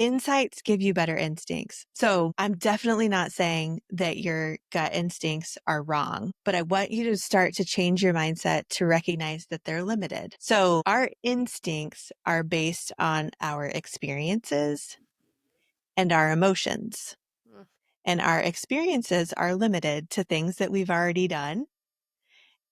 Insights give you better instincts. So I'm definitely not saying that your gut instincts are wrong, but I want you to start to change your mindset to recognize that they're limited. So our instincts are based on our experiences and our emotions. And our experiences are limited to things that we've already done.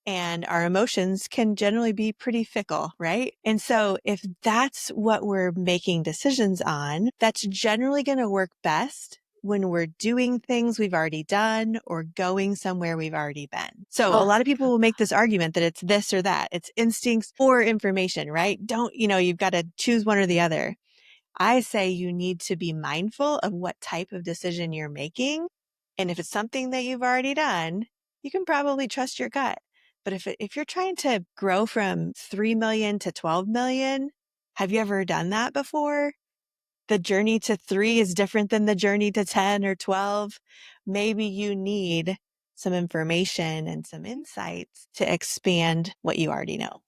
And our emotions can generally be pretty fickle, right? And so if that's what we're making decisions on, that's generally going to work best when we're doing things we've already done or going somewhere we've already been. So a lot of people will make this argument that it's this or that. It's instincts or information, right? You've got to choose one or the other. I say you need to be mindful of what type of decision you're making. And if it's something that you've already done, you can probably trust your gut. But if you're trying to grow from 3 million to 12 million, have you ever done that before? The journey to 3 is different than the journey to 10 or 12. Maybe you need some information and some insights to expand what you already know.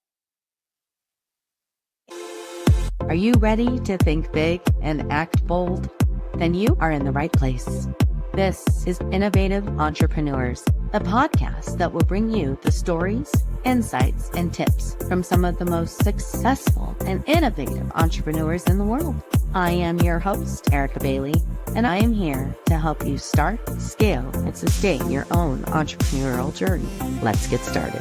Are you ready to think big and act bold? Then you are in the right place. This is Innovative Entrepreneurs, a podcast that will bring you the stories, insights, and tips from some of the most successful and innovative entrepreneurs in the world. I am your host, Erica Bailey, and I am here to help you start, scale, and sustain your own entrepreneurial journey. Let's get started.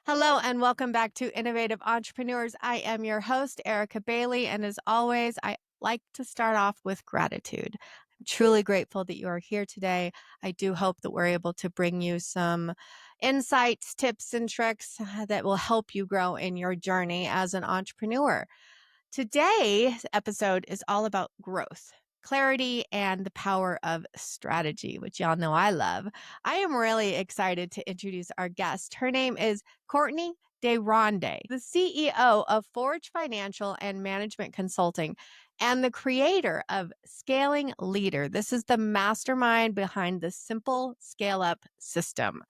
Hello and welcome back to Innovative Entrepreneurs. I am your host, Erica Bailey, and as always, I like to start off with gratitude. I'm truly grateful that you are here today. I do hope that we're able to bring you some insights, tips, and tricks that will help you grow in your journey as an entrepreneur. Today's episode is all about growth, clarity, and the power of strategy, which y'all know I love. I am really excited to introduce our guest. Her name is Courtney De Ronde, the CEO of Forge Financial and Management Consulting and the creator of Scaling Leader. This is the mastermind behind the Simple Scale Up system.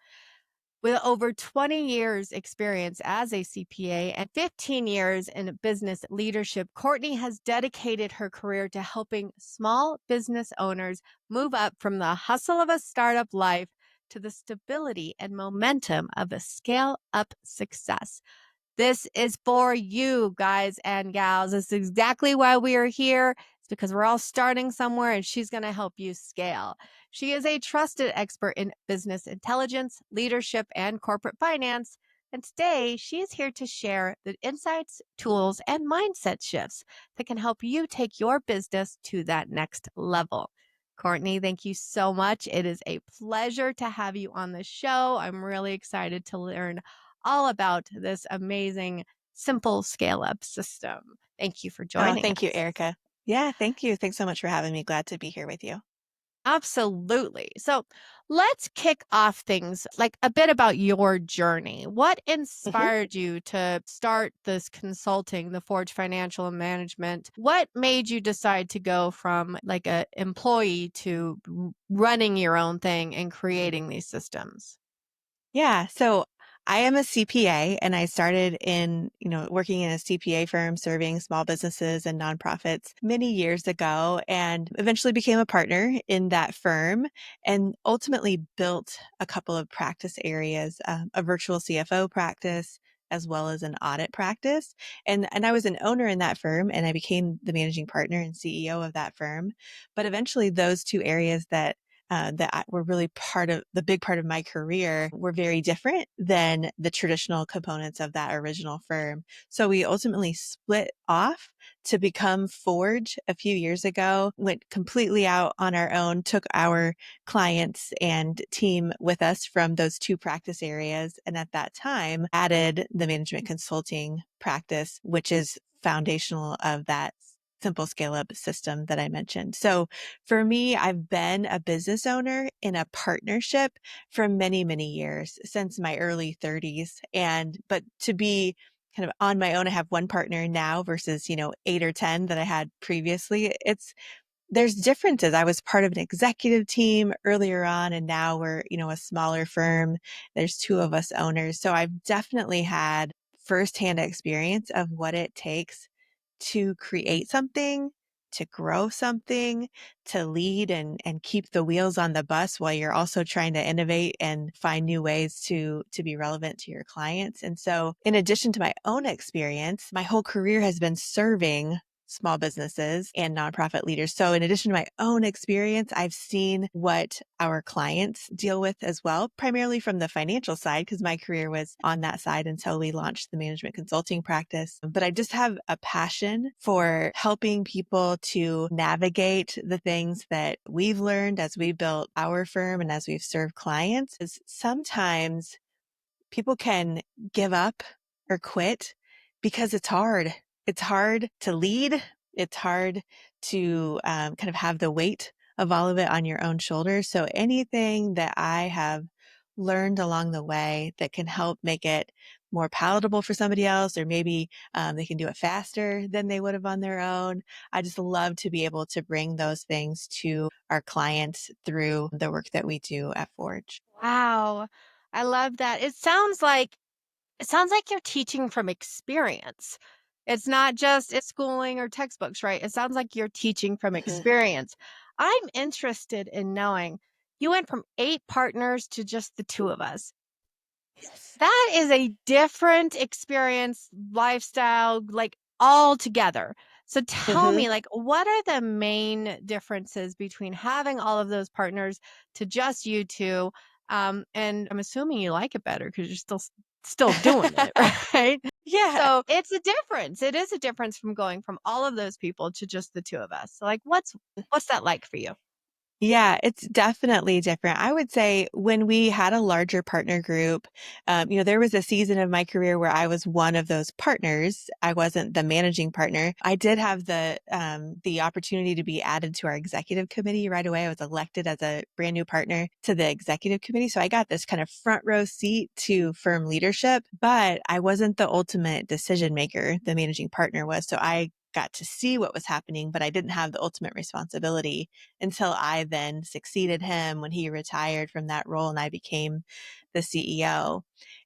With over 20 years experience as a CPA and 15 years in business leadership, Courtney has dedicated her career to helping small business owners move up from the hustle of a startup life to the stability and momentum of a scale-up success. This is for you guys and gals. This is exactly why we are here. It's because we're all starting somewhere and she's going to help you scale. She is a trusted expert in business intelligence, leadership, and corporate finance. And today she is here to share the insights, tools, and mindset shifts that can help you take your business to that next level. Courtney, thank you so much. It is a pleasure to have you on the show. I'm really excited to learn all about this amazing, simple scale-up system. Thank you for joining us. Thank you, Erica. Yeah, thank you. Thanks so much for having me. Glad to be here with you. Absolutely. So let's kick off things like a bit about your journey. What inspired you to start this consulting, the Forge Financial and Management? What made you decide to go from like an employee to running your own thing and creating these systems? Yeah. So I am a CPA and I started working in a CPA firm serving small businesses and nonprofits many years ago and eventually became a partner in that firm and ultimately built a couple of practice areas, a virtual CFO practice, as well as an audit practice. And I was an owner in that firm and I became the managing partner and CEO of that firm. But eventually those two areas that were really the big part of my career were very different than the traditional components of that original firm. So we ultimately split off to become Forge a few years ago, went completely out on our own, took our clients and team with us from those two practice areas. And at that time added the management consulting practice, which is foundational of that simple scale up system that I mentioned. So for me, I've been a business owner in a partnership for many, many years since my early 30s. But to be kind of on my own, I have one partner now versus, 8 or 10 that I had previously. There's differences. I was part of an executive team earlier on, and now we're, a smaller firm. There's two of us owners. So I've definitely had firsthand experience of what it takes to create something, to grow something, to lead and keep the wheels on the bus while you're also trying to innovate and find new ways to be relevant to your clients. And so in addition to my own experience, my whole career has been serving small businesses and nonprofit leaders. So in addition to my own experience, I've seen what our clients deal with as well, primarily from the financial side, because my career was on that side until we launched the management consulting practice. But I just have a passion for helping people to navigate the things that we've learned as we built our firm and as we've served clients. Is sometimes people can give up or quit because it's hard. It's hard to lead. It's hard to kind of have the weight of all of it on your own shoulders. So anything that I have learned along the way that can help make it more palatable for somebody else, or maybe they can do it faster than they would have on their own. I just love to be able to bring those things to our clients through the work that we do at Forge. Wow. I love that. It sounds like you're teaching from experience. It's not just it's schooling or textbooks, right? It sounds like you're teaching from experience. I'm interested in knowing you went from 8 partners to just the 2 of us. Yes. That is a different experience, lifestyle, like, altogether. So tell Mhm. me, like, what are the main differences between having all of those partners to just you 2? And I'm assuming you like it better because 'cause you're still doing it, right? Yeah. So, it's a difference. It is a difference from going from all of those people to just the 2 of us. So, like, what's that like for you? Yeah, it's definitely different. I would say when we had a larger partner group, there was a season of my career where I was one of those partners. I wasn't the managing partner. I did have the opportunity to be added to our executive committee right away. I was elected as a brand new partner to the executive committee. So I got this kind of front row seat to firm leadership, but I wasn't the ultimate decision maker. The managing partner was. So I got to see what was happening, but I didn't have the ultimate responsibility until I then succeeded him when he retired from that role and I became the CEO.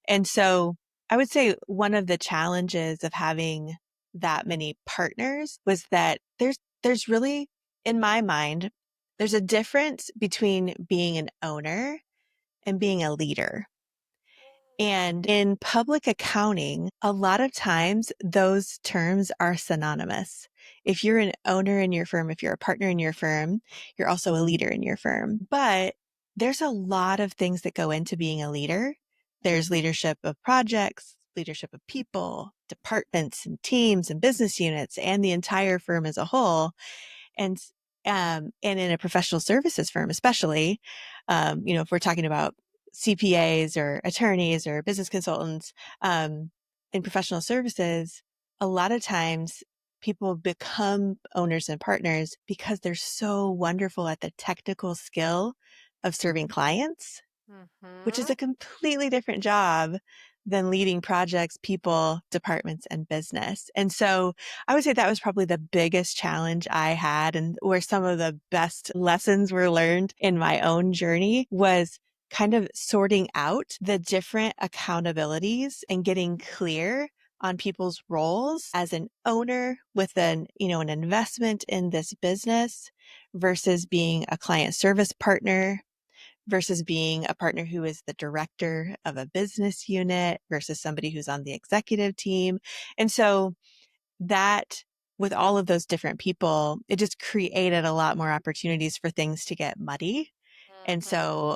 And so I would say one of the challenges of having that many partners was that there's really, in my mind, there's a difference between being an owner and being a leader. And in public accounting, a lot of times those terms are synonymous. If you're an owner in your firm, if you're a partner in your firm, you're also a leader in your firm. But there's a lot of things that go into being a leader. There's leadership of projects, leadership of people, departments and teams and business units, and the entire firm as a whole. And and in a professional services firm, especially, if we're talking about CPAs or attorneys or business consultants, in professional services, a lot of times people become owners and partners because they're so wonderful at the technical skill of serving clients, which is Mhm. a completely different job than leading projects, people, departments, and business. And so I would say that was probably the biggest challenge I had, and where some of the best lessons were learned in my own journey was kind of sorting out the different accountabilities and getting clear on people's roles as an owner with an investment in this business versus being a client service partner versus being a partner who is the director of a business unit versus somebody who's on the executive team. And so that with all of those different people, it just created a lot more opportunities for things to get muddy. And Mhm. so,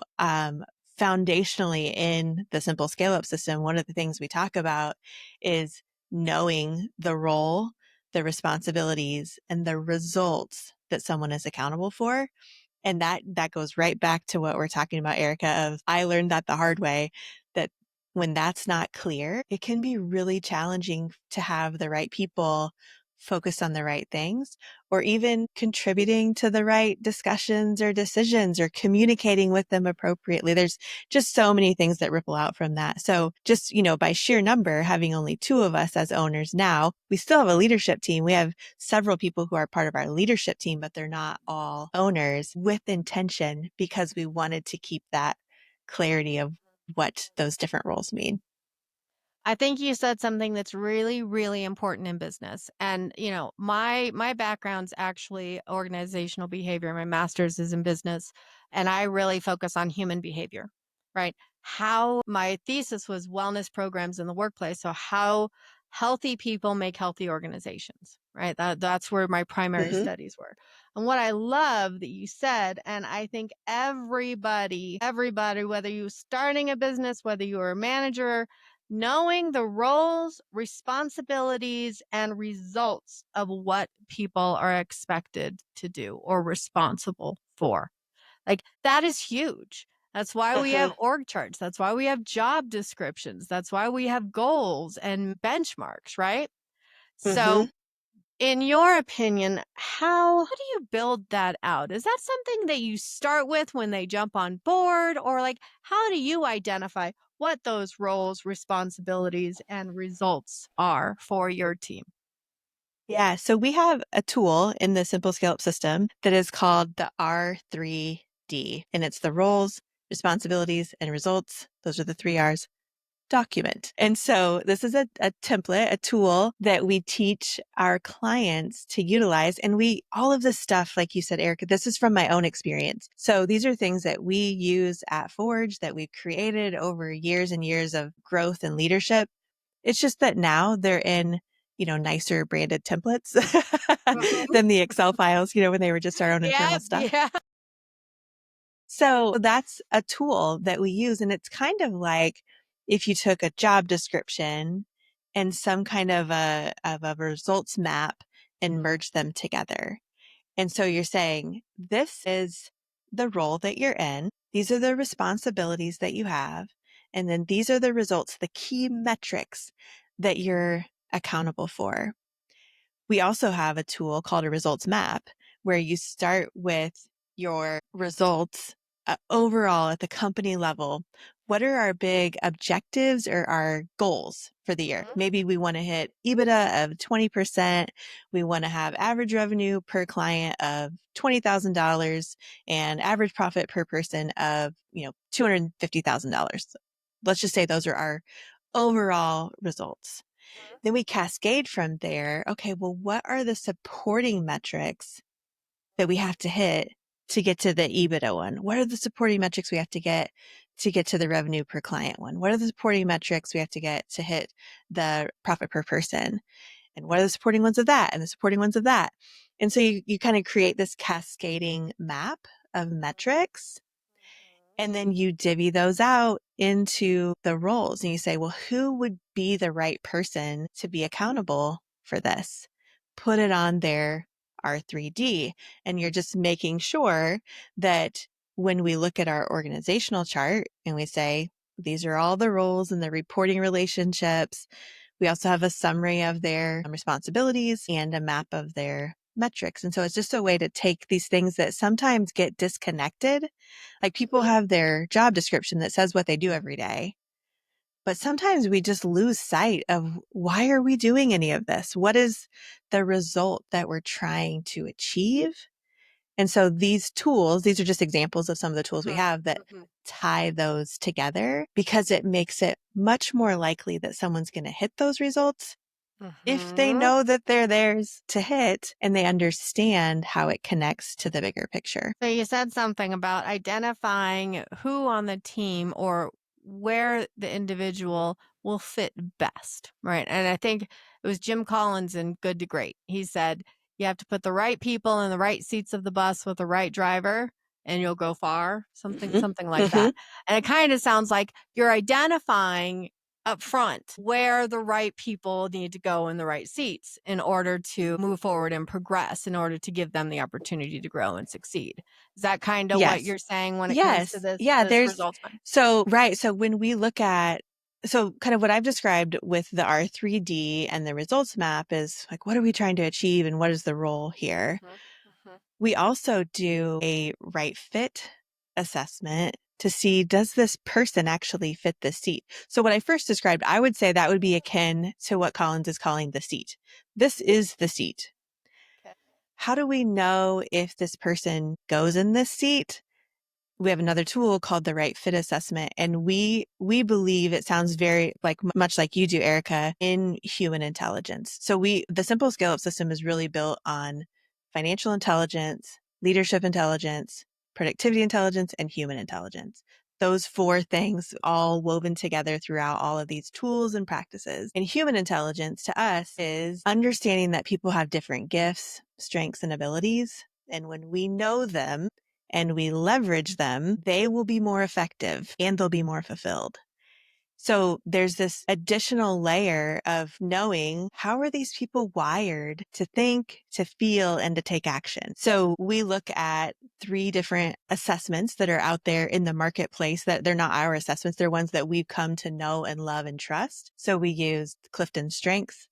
foundationally in the simple scale up system, one of the things we talk about is knowing the role, the responsibilities, and the results that someone is accountable for. And that goes right back to what we're talking about, Erica, of I learned that the hard way, that when that's not clear, it can be really challenging to have the right people focus on the right things, or even contributing to the right discussions or decisions or communicating with them appropriately. There's just so many things that ripple out from that. So just, by sheer number, having only 2 of us as owners now, we still have a leadership team. We have several people who are part of our leadership team, but they're not all owners, with intention, because we wanted to keep that clarity of what those different roles mean. I think you said something that's really, really important in business. And, my background's actually organizational behavior. My master's is in business, and I really focus on human behavior, right? How my thesis was wellness programs in the workplace. So how healthy people make healthy organizations, right? That's where my primary Hmm. studies were. And what I love that you said, and I think everybody, whether you're starting a business, whether you're a manager, knowing the roles, responsibilities, and results of what people are expected to do or responsible for. Like, that is huge. That's why we Hmm. have org charts. That's why we have job descriptions. That's why we have goals and benchmarks, right? Hmm. So, in your opinion, how do you build that out? Is that something that you start with when they jump on board? Or, like, how do you identify what those roles, responsibilities, and results are for your team? Yeah. So we have a tool in the Simple Scale Up system that is called the R3D, and it's the roles, responsibilities, and results. Those are the three R's. Document. And so this is a template, a tool that we teach our clients to utilize. And all of this stuff, like you said, Erica, this is from my own experience. So these are things that we use at Forge that we've created over years and years of growth and leadership. It's just that now they're in, nicer branded templates Mhm. than the Excel files, when they were just our own Yeah, internal stuff. yeah. So that's a tool that we use. And it's kind of like if you took a job description and some kind of a results map and merged them together. And so you're saying, this is the role that you're in. These are the responsibilities that you have. And then these are the results, the key metrics that you're accountable for. We also have a tool called a results map where you start with your results overall at the company level. What are our big objectives or our goals for the year? Mhm. Maybe we want to hit EBITDA of 20%. We want to have average revenue per client of $20,000 and average profit per person of, $250,000. Let's just say those are our overall results. Then we cascade from there. Okay, well, what are the supporting metrics that we have to hit to get to the EBITDA one? What are the supporting metrics we have to get to the revenue per client one? What are the supporting metrics we have to get to hit the profit per person? And what are the supporting ones of that and the supporting ones of that? And so you kind of create this cascading map of metrics, and then you divvy those out into the roles and you say, well, who would be the right person to be accountable for this? Put it on their R3D. And you're just making sure that when we look at our organizational chart and we say, these are all the roles and the reporting relationships, we also have a summary of their responsibilities and a map of their metrics. And so it's just a way to take these things that sometimes get disconnected. Like people Mhm. have their job description that says what they do every day. But sometimes we just lose sight of why are we doing any of this? What is the result that we're trying to achieve? And so these tools, these are just examples of some of the tools we Mhm. have that Mhm. tie those together because it makes it much more likely that someone's going to hit those results if they Mhm. know that they're theirs to hit and they understand how it connects to the bigger picture. So you said something about identifying who on the team or where the individual will fit best, right? And I think it was Jim Collins in Good to Great. He said, you have to put the right people in the right seats of the bus with the right driver and you'll go far, something Hmm. something like Hmm. that. And it kind of sounds like you're identifying up front where the right people need to go in the right seats in order to move forward and progress, in order to give them the opportunity to grow and succeed. Is that kind of what Yes. you're saying when it comes to Yes. this Yeah. this There's results one? so, right. So when we look at, so kind of what I've described with the R3D and the results map is like, what are we trying to achieve and what is the role here? Mhm, mhm, We also do a right fit assessment to see, does this person actually fit the seat? So what I first described, I would say that would be akin to what Collins is calling the seat. This is the seat. 'kay. How do we know if this person goes in this seat? we have another tool called the right fit assessment. And we believe it sounds very like much like you do, Erica, in human intelligence. So the simple scale up system is really built on financial intelligence, leadership intelligence, productivity intelligence, and human intelligence. Those four things all woven together throughout all of these tools and practices. And human intelligence to us is understanding that people have different gifts, strengths, and abilities. And when we know them, and we leverage them, they will be more effective and they'll be more fulfilled. So there's this additional layer of knowing how are these people wired to think, to feel, and to take action. So we look at 3 different assessments that are out there in the marketplace that they're not our assessments. They're ones that we've come to know and love and trust. So we use CliftonStrengths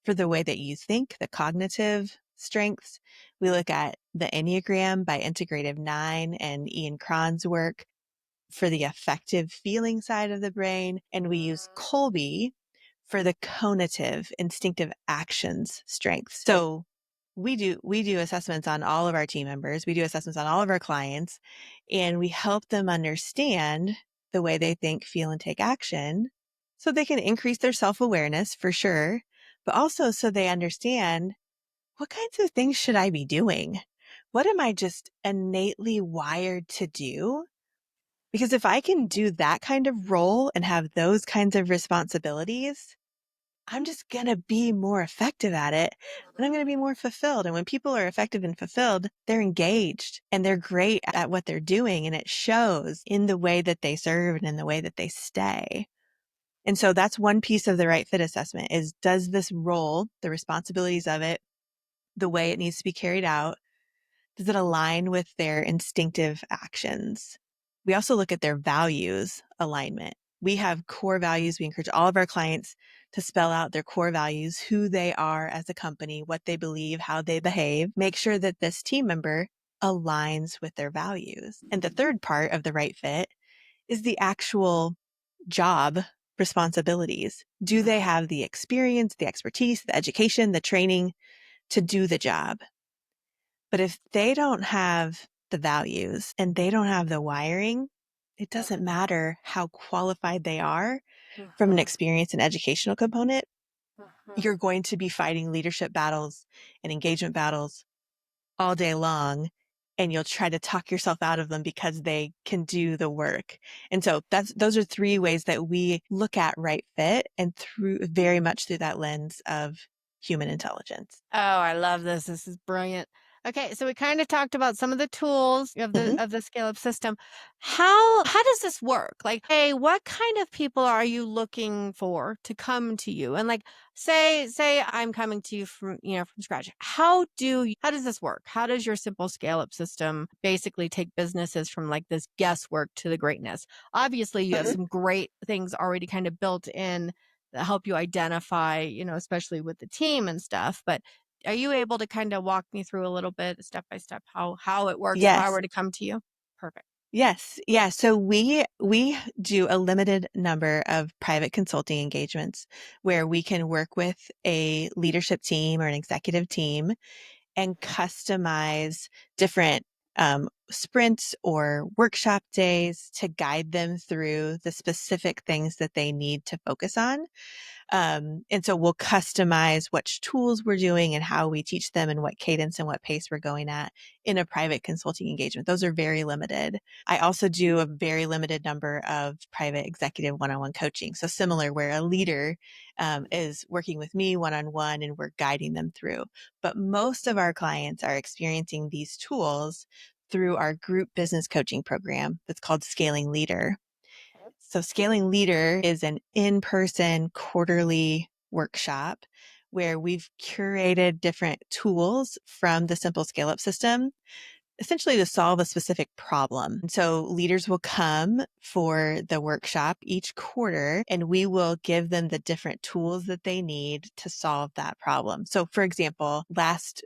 for the way that you think, the cognitive strengths. We look at the Enneagram by Integrative 9 and Ian Cron's work for the affective feeling side of the brain. And we use Kolbe for the conative instinctive actions strengths. So we do assessments on all of our team members. We do assessments on all of our clients, and we help them understand the way they think, feel, and take action so they can increase their self-awareness for sure, but also so they understand what kinds of things should I be doing? What am I just innately wired to do? Because if I can do that kind of role and have those kinds of responsibilities, I'm just going to be more effective at it and I'm going to be more fulfilled. And when people are effective and fulfilled, they're engaged and they're great at what they're doing. And it shows in the way that they serve and in the way that they stay. And so that's one piece of the right fit assessment is, does this role, the responsibilities of it, the way it needs to be carried out, does it align with their instinctive actions? We also look at their values alignment. We have core values. We encourage all of our clients to spell out their core values, who they are as a company, what they believe, how they behave. Make sure that this team member aligns with their values. And the third part of the right fit is the actual job responsibilities. Do they have the experience, the expertise, the education, the training to do the job? But if they don't have the values and they don't have the wiring, it doesn't matter how qualified they are from an experience and educational component. You're going to be fighting leadership battles and engagement battles all day long, and you'll try to talk yourself out of them because they can do the work. And so those are 3 ways that we look at right fit, and very much through that lens of human intelligence. Oh, I love this. This is brilliant. Okay, so we kind of talked about some of the tools of Mhm. the scale up system. How does this work? Like, hey, what kind of people are you looking for to come to you? And like, say I'm coming to you from from scratch. How does this work? How does your simple scale up system basically take businesses from like this guesswork to the greatness? Obviously, you have Mhm. some great things already kind of built in that help you identify, especially with the team and stuff. But are you able to kind of walk me through a little bit step by step how it works if I Yes. were to come to you? Perfect. Yes. Yeah. So we do a limited number of private consulting engagements where we can work with a leadership team or an executive team and customize different sprints or workshop days to guide them through the specific things that they need to focus on. And so we'll customize which tools we're doing and how we teach them and what cadence and what pace we're going at in a private consulting engagement. Those are very limited. I also do a very limited number of private executive one-on-one coaching. So similar where a leader is working with me one-on-one and we're guiding them through. But most of our clients are experiencing these tools through our group business coaching program that's called Scaling Leader. So Scaling Leader is an in-person quarterly workshop where we've curated different tools from the simple scale up system, essentially to solve a specific problem. And so leaders will come for the workshop each quarter and we will give them the different tools that they need to solve that problem. So for example, last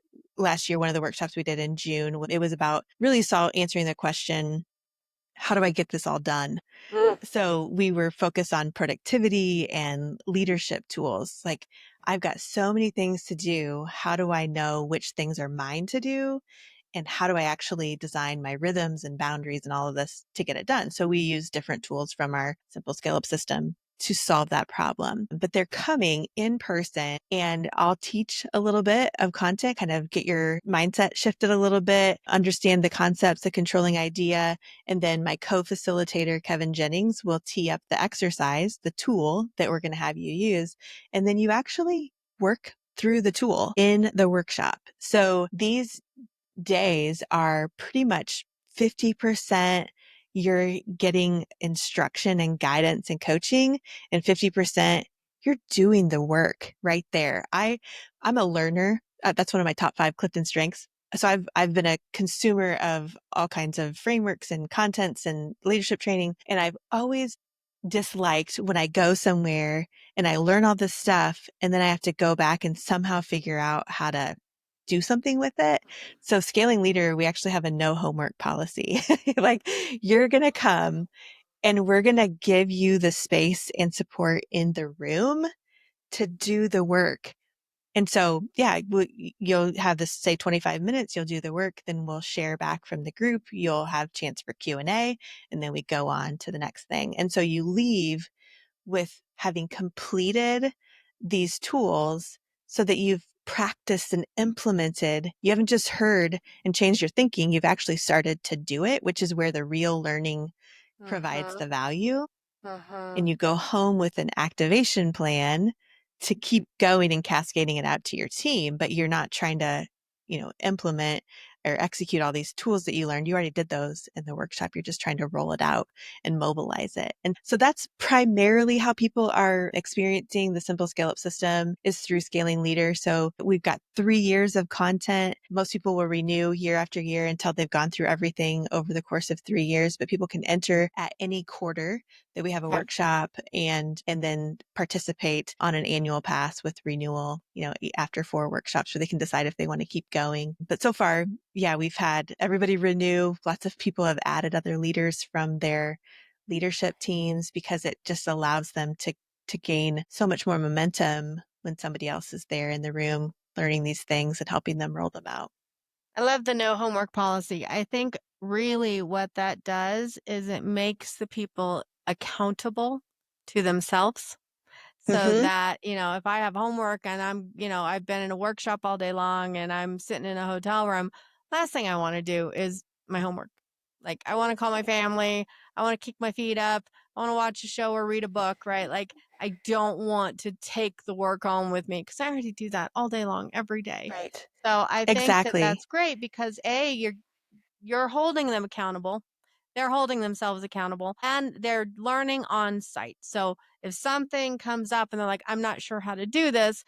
year, one of the workshops we did in June, it was about really answering the question, how do I get this all done? So we were focused on productivity and leadership tools. Like, I've got so many things to do. How do I know which things are mine to do and how do I actually design my rhythms and boundaries and all of this to get it done? So we use different tools from our simple scale up system to solve that problem. But they're coming in person, and I'll teach a little bit of content, kind of get your mindset shifted a little bit, understand the concepts, the controlling idea. And then my co-facilitator, Kevin Jennings, will tee up the exercise, the tool that we're going to have you use. And then you actually work through the tool in the workshop. So these days are pretty much 50% you're getting instruction and guidance and coaching, and 50% you're doing the work right there. I'm a learner. That's one of my top 5 CliftonStrengths. So I've been a consumer of all kinds of frameworks and contents and leadership training. And I've always disliked when I go somewhere and I learn all this stuff and then I have to go back and somehow figure out how to do something with it. So scaling leader, we actually have a no homework policy. Like, you're going to come and we're going to give you the space and support in the room to do the work. And so, yeah, you'll have this, say, 25 minutes, you'll do the work, then we'll share back from the group. You'll have chance for Q&A, and then we go on to the next thing. And so you leave with having completed these tools so that you've practiced and implemented. You haven't just heard and changed your thinking. You've actually started to do it, which is where the real learning provides Uh-huh. the value. Uh-huh. And you go home with an activation plan to keep going and cascading it out to your team, but you're not trying to, implement or execute all these tools that you learned. You already did those in the workshop. You're just trying to roll it out and mobilize it. And so that's primarily how people are experiencing the simple scale up system, is through Scaling Leader. So we've got 3 years of content. Most people will renew year after year until they've gone through everything over the course of 3 years, but people can enter at any quarter that we have a workshop and then participate on an annual pass with renewal, after 4 workshops, where they can decide if they want to keep going. But so far, yeah, we've had everybody renew. Lots of people have added other leaders from their leadership teams because it just allows them to gain so much more momentum when somebody else is there in the room learning these things and helping them roll them out. I love the no homework policy. I think really what that does is it makes the people accountable to themselves. So Mm-hmm. that, if I have homework and I've been in a workshop all day long and I'm sitting in a hotel room, last thing I want to do is my homework. Like, I want to call my family. I want to kick my feet up. I want to watch a show or read a book, right? Like, I don't want to take the work home with me because I already do that all day long, every day. Right. So I think that Exactly. that's great because you're holding them accountable. They're holding themselves accountable and they're learning on site. So if something comes up and they're like, I'm not sure how to do this,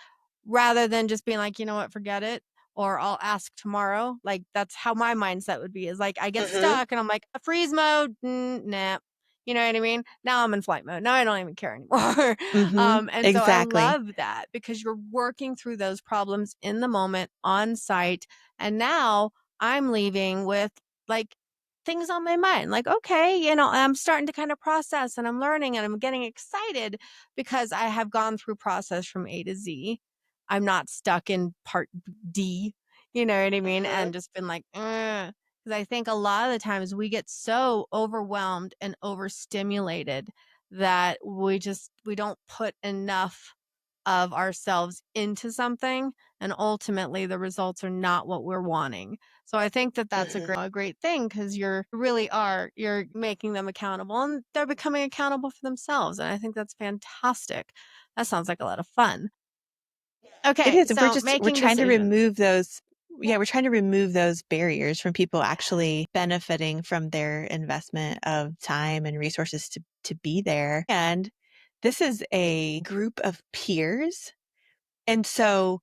rather than just being like, you know what, forget it, or I'll ask tomorrow. Like, that's how my mindset would be, is like, I get Mm-hmm. stuck and I'm like, freeze mode, nah. You know what I mean? Now I'm in flight mode. Now I don't even care anymore. Mm-hmm. And so I Exactly. love that because you're working through those problems in the moment on site. And now I'm leaving with like things on my mind. Like, okay, I'm starting to kind of process and I'm learning and I'm getting excited because I have gone through process from A to Z. I'm not stuck in part D, you know what I mean? Mm-hmm. And just been like, because I think a lot of the times we get so overwhelmed and overstimulated that we don't put enough of ourselves into something, and ultimately the results are not what we're wanting. So I think that that's Mm-hmm. a great thing because you're making them accountable and they're becoming accountable for themselves, and I think that's fantastic. That sounds like a lot of fun. It Okay, is. so We're making trying to decisions. remove those. Yeah, we're trying to remove those barriers from people actually benefiting from their investment of time and resources to be there. And this is a group of peers. And so,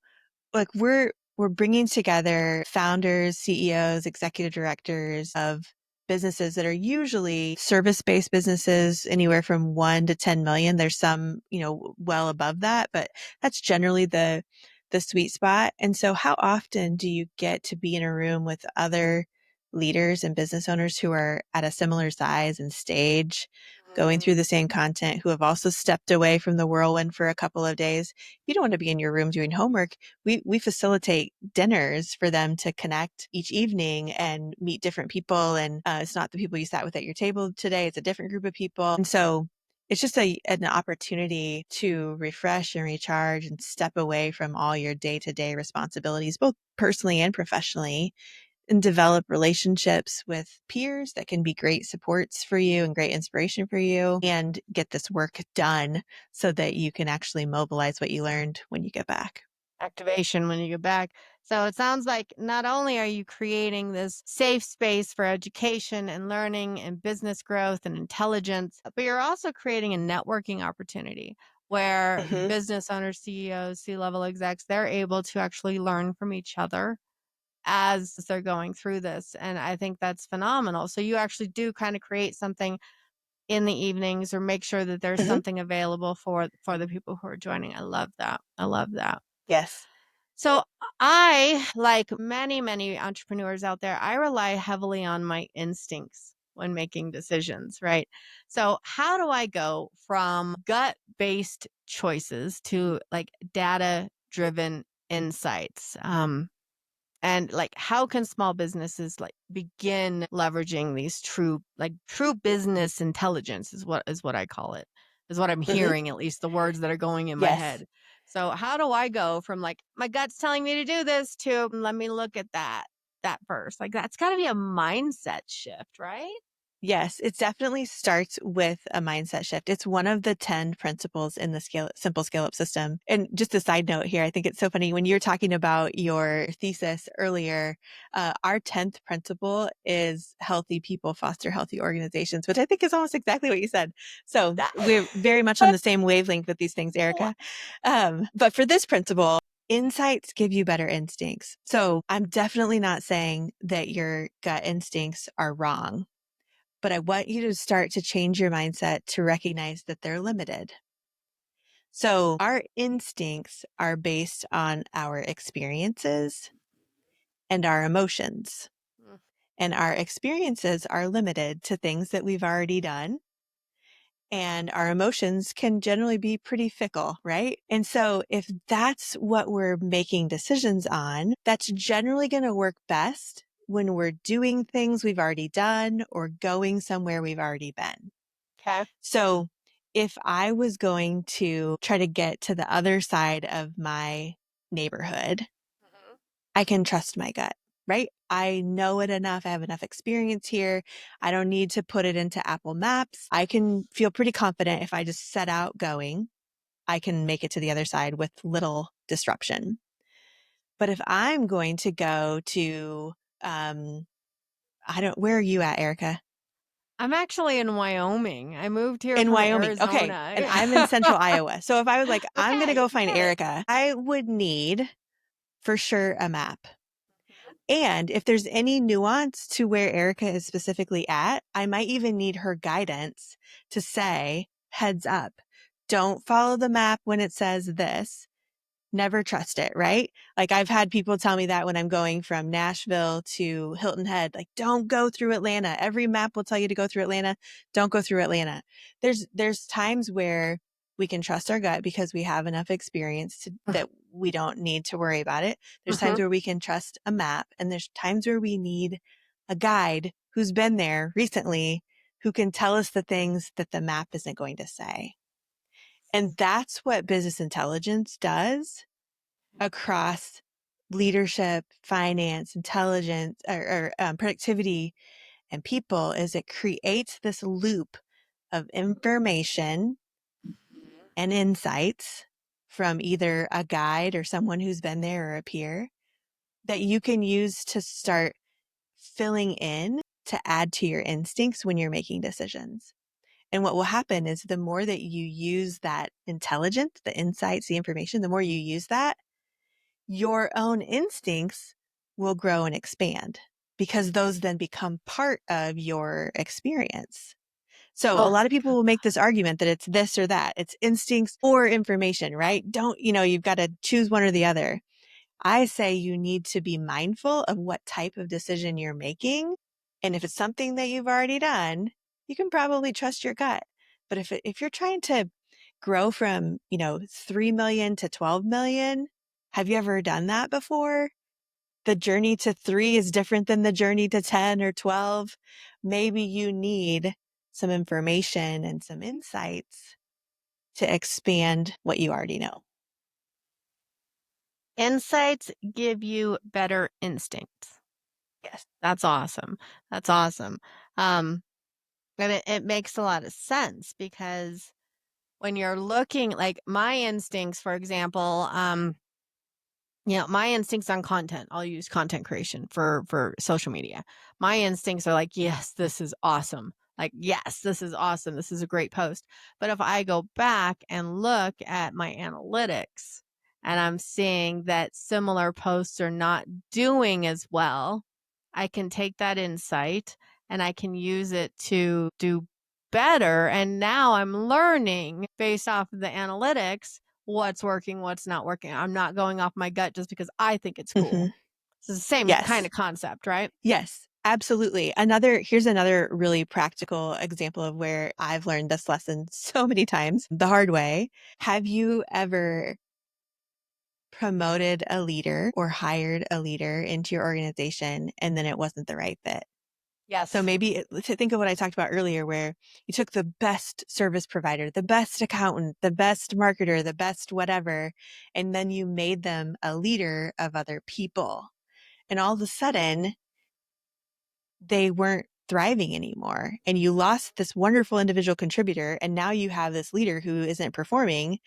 like, we're bringing together founders, CEOs, executive directors of businesses that are usually service-based businesses, anywhere from 1 to 10 million. There's some, well above that, but that's generally the sweet spot. And so how often do you get to be in a room with other leaders and business owners who are at a similar size and stage going through the same content, who have also stepped away from the whirlwind for a couple of days. You don't want to be in your room doing homework. We facilitate dinners for them to connect each evening and meet different people. And it's not the people you sat with at your table today. It's a different group of people. And so it's just an opportunity to refresh and recharge and step away from all your day-to-day responsibilities, both personally and professionally, and develop relationships with peers that can be great supports for you and great inspiration for you, and get this work done so that you can actually mobilize what you learned when you get back. Activation when you get back. So it sounds like not only are you creating this safe space for education and learning and business growth and intelligence, but you're also creating a networking opportunity where Mm-hmm. business owners, CEOs, C-level execs, they're able to actually learn from each other as they're going through this. And I think that's phenomenal. So you actually do kind of create something in the evenings or make sure that there's Mm-hmm. something available for the people who are joining. I love that. I love that. Yes. So I, like many, many entrepreneurs out there, I rely heavily on my instincts when making decisions, right? So how do I go from gut-based choices to like data-driven insights? And like how can small businesses like begin leveraging these true business intelligence is what I call it, is what I'm Mm-hmm. hearing, at least the words that are going in my Yes. head. So how do I go from like my gut's telling me to do this to let me look at that first? Like that's got to be a mindset shift, right? Yes, it definitely starts with a mindset shift. It's one of the 10 principles in the simple scale up system. And just a side note here, I think it's so funny when you were talking about your thesis earlier, our 10th principle is healthy people foster healthy organizations, which I think is almost exactly what you said. So we're very much on the same wavelength with these things, Erica. But for this principle, insights give you better instincts. So I'm definitely not saying that your gut instincts are wrong, but I want you to start to change your mindset to recognize that they're limited. So our instincts are based on our experiences and our emotions. Mm. And our experiences are limited to things that we've already done. And our emotions can generally be pretty fickle, right? And so if that's what we're making decisions on, that's generally going to work best when we're doing things we've already done or going somewhere we've already been. Okay. So if I was going to try to get to the other side of my neighborhood, I can trust my gut, right? I know it enough. I have enough experience here. I don't need to put it into Apple Maps. I can feel pretty confident if I just set out going, I can make it to the other side with little disruption. But if I'm going to go to, where are you at, Erica? I'm actually in Wyoming. I moved here In from Wyoming. Okay. Arizona. And I'm in Yeah. central Iowa. So if I was like, I'm going to Okay. go find Okay. Erica, I would need for sure a map. And if there's any nuance to where Erica is specifically at, I might even need her guidance to say, heads up, don't follow the map when it says this. Never trust it, right? Like I've had people tell me that when I'm going from Nashville to Hilton Head, like don't go through Atlanta. Every map will tell you to go through Atlanta. Don't go through Atlanta. There's times where we can trust our gut because we have enough experience that we don't need to worry about it. There's times Mhm. where we can trust a map, and there's times where we need a guide who's been there recently, who can tell us the things that the map isn't going to say. And that's what business intelligence does across leadership, finance, intelligence, or productivity and people, is it creates this loop of information and insights from either a guide or someone who's been there or a peer that you can use to start filling in to add to your instincts when you're making decisions. And what will happen is the more that you use that intelligence, the insights, the information, the more you use that, your own instincts will grow and expand because those then become part of your experience. So a Oh, lot of people will make this argument that it's this or that. It's instincts or information, right? You've got to choose one or the other. I say you need to be mindful of what type of decision you're making. And if it's something that you've already done, you can probably trust your gut. But if you're trying to grow from, 3 million to 12 million, have you ever done that before? The journey to 3 is different than the journey to 10 or 12. Maybe you need some information and some insights to expand what you already know. Insights give you better instincts. Yes. That's awesome. That's awesome. Um, and it makes a lot of sense because when you're looking like my instincts, for example, my instincts on content. I'll use content creation for social media. My instincts are like, yes, this is awesome. Like, yes, this is awesome. This is a great post. But if I go back and look at my analytics and I'm seeing that similar posts are not doing as well, I can take that insight and I can use it to do better. And now I'm learning based off of the analytics what's working, what's not working. I'm not going off my gut just because I think it's cool. Mhm. It's the same kind Yes. of concept, right? Yes, absolutely. Here's another really practical example of where I've learned this lesson so many times the hard way. Have you ever promoted a leader or hired a leader into your organization and then it wasn't the right fit? So Yes. maybe to think of what I talked about earlier, where you took the best service provider, the best accountant, the best marketer, the best whatever, and then you made them a leader of other people. And all of a sudden, they weren't thriving anymore. And you lost this wonderful individual contributor. And now you have this leader who isn't performing,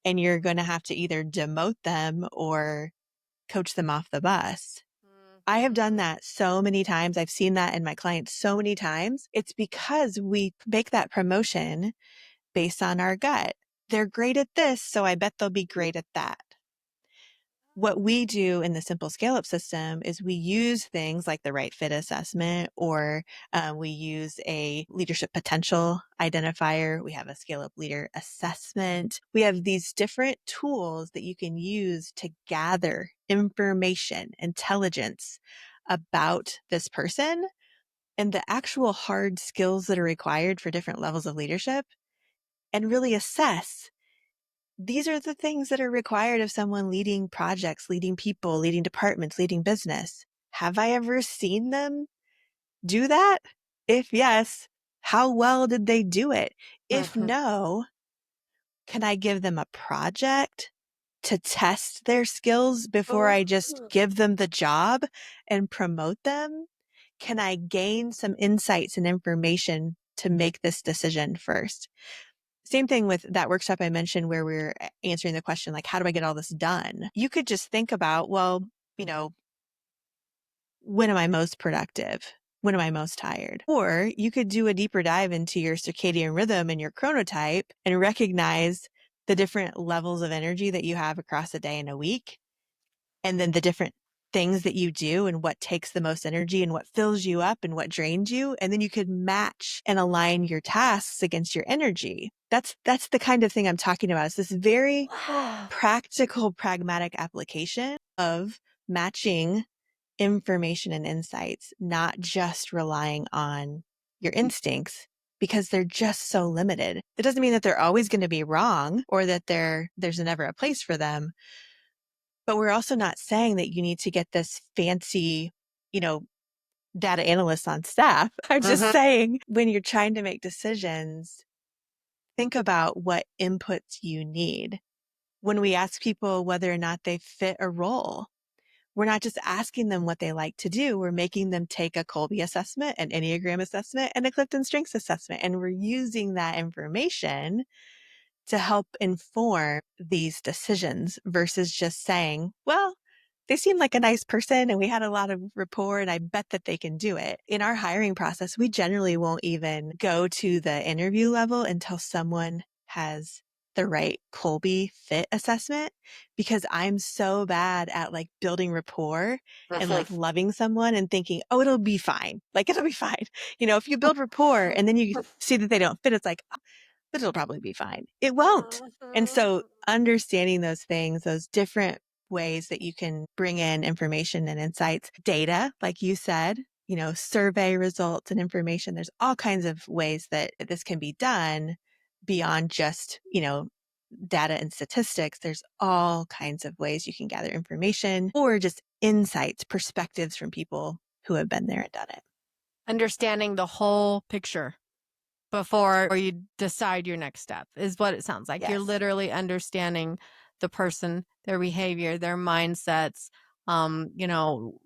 and you're going to have to either demote them or coach them off the bus. I have done that so many times. I've seen that in my clients so many times. It's because we make that promotion based on our gut. They're great at this, so I bet they'll be great at that. What we do in the simple scale up system is we use things like the right fit assessment, or we use a leadership potential identifier. We have a scale up leader assessment. We have these different tools that you can use to gather information, intelligence about this person and the actual hard skills that are required for different levels of leadership, and really assess these are the things that are required of someone leading projects, leading people, leading departments, leading business. Have I ever seen them do that? If yes, how well did they do it? If Mhm. no, can I give them a project to test their skills before I just give them the job and promote them? Can I gain some insights and information to make this decision first? Same thing with that workshop I mentioned where we're answering the question, like, how do I get all this done? You could just think about, well, you know, when am I most productive? When am I most tired? Or you could do a deeper dive into your circadian rhythm and your chronotype and recognize the different levels of energy that you have across a day and a week, and then the different things that you do and what takes the most energy and what fills you up and what drains you. And then you could match and align your tasks against your energy. That's the kind of thing I'm talking about. It's this very Wow. practical, pragmatic application of matching information and insights, not just relying on your instincts because they're just so limited. It doesn't mean that they're always going to be wrong or that there's never a place for them. But we're also not saying that you need to get this fancy, you know, data analyst on staff. I'm just Mhm. saying when you're trying to make decisions, think about what inputs you need. When we ask people whether or not they fit a role, we're not just asking them what they like to do. We're making them take a Kolbe assessment, an Enneagram assessment, and a CliftonStrengths assessment. And we're using that information to help inform these decisions versus just saying, well, they seem like a nice person and we had a lot of rapport and I bet that they can do it. In our hiring process, we generally won't even go to the interview level until someone has the right Kolbe fit assessment, because I'm so bad at like building rapport and like loving someone and thinking, oh, it'll be fine. Like it'll be fine. If you build rapport and then you see that they don't fit, it's like, but it'll probably be fine. It won't. And so understanding those things, those different ways that you can bring in information and insights, data, like you said, survey results and information. There's all kinds of ways that this can be done. beyond just, data and statistics. There's all kinds of ways you can gather information or just insights, perspectives from people who have been there and done it. Understanding the whole picture before you decide your next step is what it sounds like. You're Yes. literally understanding the person, their behavior, their mindsets, you know,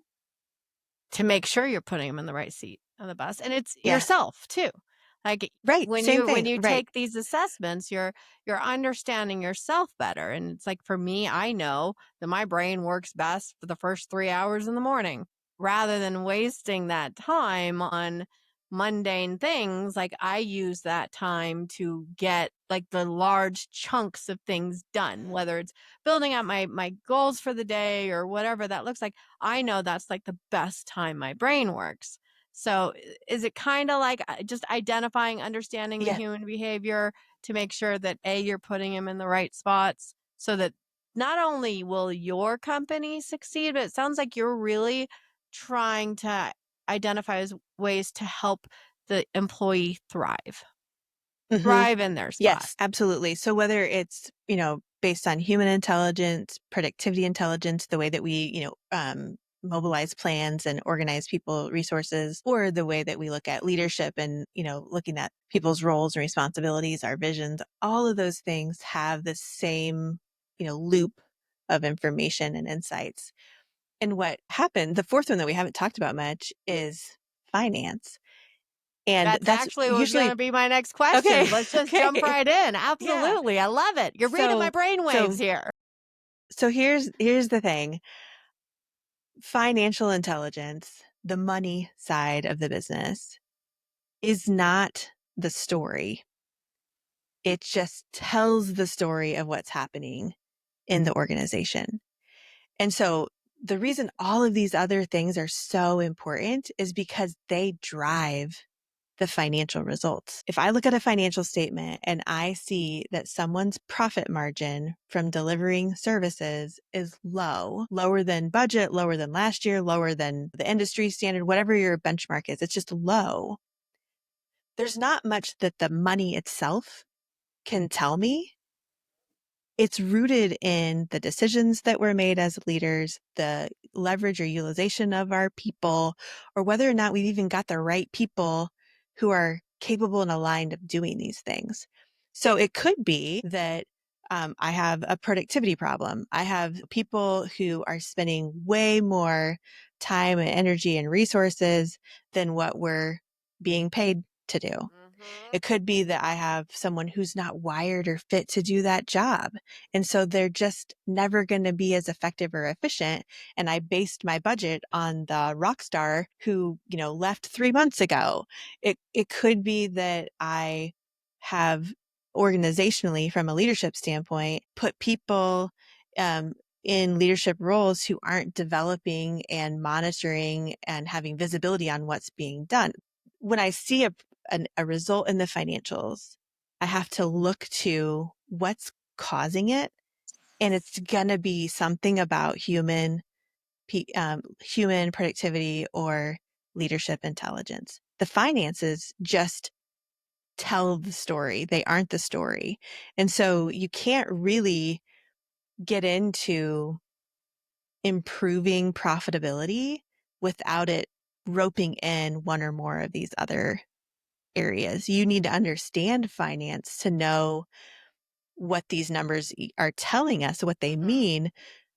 to make sure you're putting them in the right seat of the bus. And it's Yeah. yourself too. Like Right. when Same you thing. Right. take these assessments, you're understanding yourself better. And it's like, for me, I know that my brain works best for the first 3 hours in the morning, rather than wasting that time on mundane things. Like, I use that time to get like the large chunks of things done, whether it's building out my goals for the day or whatever that looks like. I know that's like the best time my brain works. So is it kind of like just identifying, understanding the Yeah. human behavior to make sure that you're putting them in the right spots, so that not only will your company succeed, but it sounds like you're really trying to identify as ways to help the employee thrive, Mm-hmm. thrive in their spot. Yes, absolutely. So whether it's, based on human intelligence, productivity intelligence, the way that we, mobilize plans and organize people resources, or the way that we look at leadership and, looking at people's roles and responsibilities, our visions, all of those things have the same, loop of information and insights. And what happened, the fourth one that we haven't talked about much is finance. And That's that's actually was going usually to be my next okay. question. Let's just jump Okay. right in. Yeah. Absolutely. I love it. You're reading my So brain waves so here. so here's the thing. Financial intelligence, the money side of the business, is not the story. It just tells the story of what's happening in the organization. And so the reason all of these other things are so important is because they drive the financial results. If I look at a financial statement and I see that someone's profit margin from delivering services is lower than budget, lower than last year, lower than the industry standard, whatever your benchmark is, it's just low. There's not much that the money itself can tell me. It's rooted in the decisions that were made as leaders, the leverage or utilization of our people, or whether or not we've even got the right people who are capable and aligned of doing these things. So it could be that I have a productivity problem. I have people who are spending way more time and energy and resources than what we're being paid to do. It could be that I have someone who's not wired or fit to do that job. And so they're just never going to be as effective or efficient. And I based my budget on the rock star who, left 3 months ago. It could be that I have organizationally, from a leadership standpoint, put people, in leadership roles who aren't developing and monitoring and having visibility on what's being done. When I see a result in the financials, I have to look to what's causing it. And it's going to be something about human productivity or leadership intelligence. The finances just tell the story. They aren't the story. And so you can't really get into improving profitability without it roping in one or more of these other areas. You need to understand finance to know what these numbers are telling us, what they mean,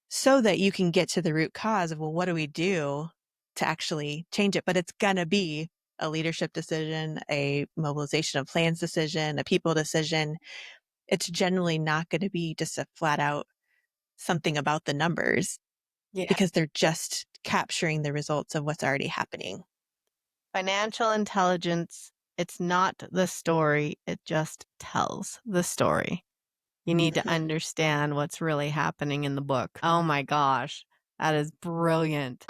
so that you can get to the root cause of, well, what do we do to actually change it? But it's going to be a leadership decision, a mobilization of plans decision, a people decision. It's generally not going to be just a flat out something about the numbers Yeah. because they're just capturing the results of what's already happening. Financial intelligence, it's not the story, it just tells the story. You need to understand what's really happening in the book. Oh my gosh, that is brilliant.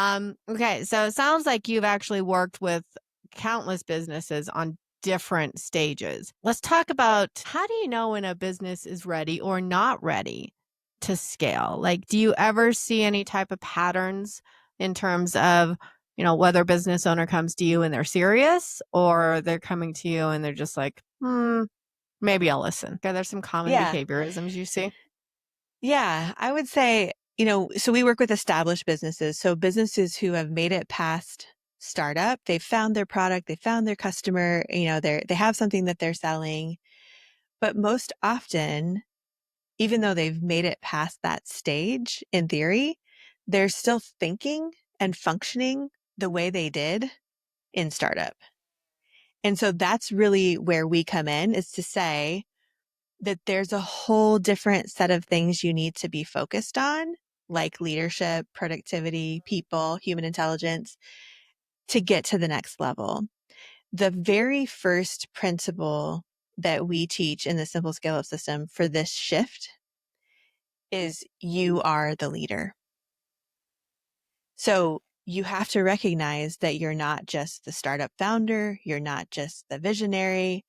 Okay, so it sounds like you've actually worked with countless businesses on different stages. Let's talk about, how do you know when a business is ready or not ready to scale? Like, do you ever see any type of patterns in terms of, whether a business owner comes to you and they're serious, or they're coming to you and they're just like, Maybe I'll listen. Okay, there's some common Yeah. behaviorisms you see. Yeah. I would say, so we work with established businesses. So businesses who have made it past startup, they've found their product, they found their customer, they have something that they're selling. But most often, even though they've made it past that stage in theory, they're still thinking and functioning the way they did in startup. And so that's really where we come in, is to say that there's a whole different set of things you need to be focused on, like leadership, productivity, people, human intelligence, to get to the next level. The very first principle that we teach in the Simple Scale Up system for this shift is you are the leader. So you have to recognize that you're not just the startup founder, you're not just the visionary.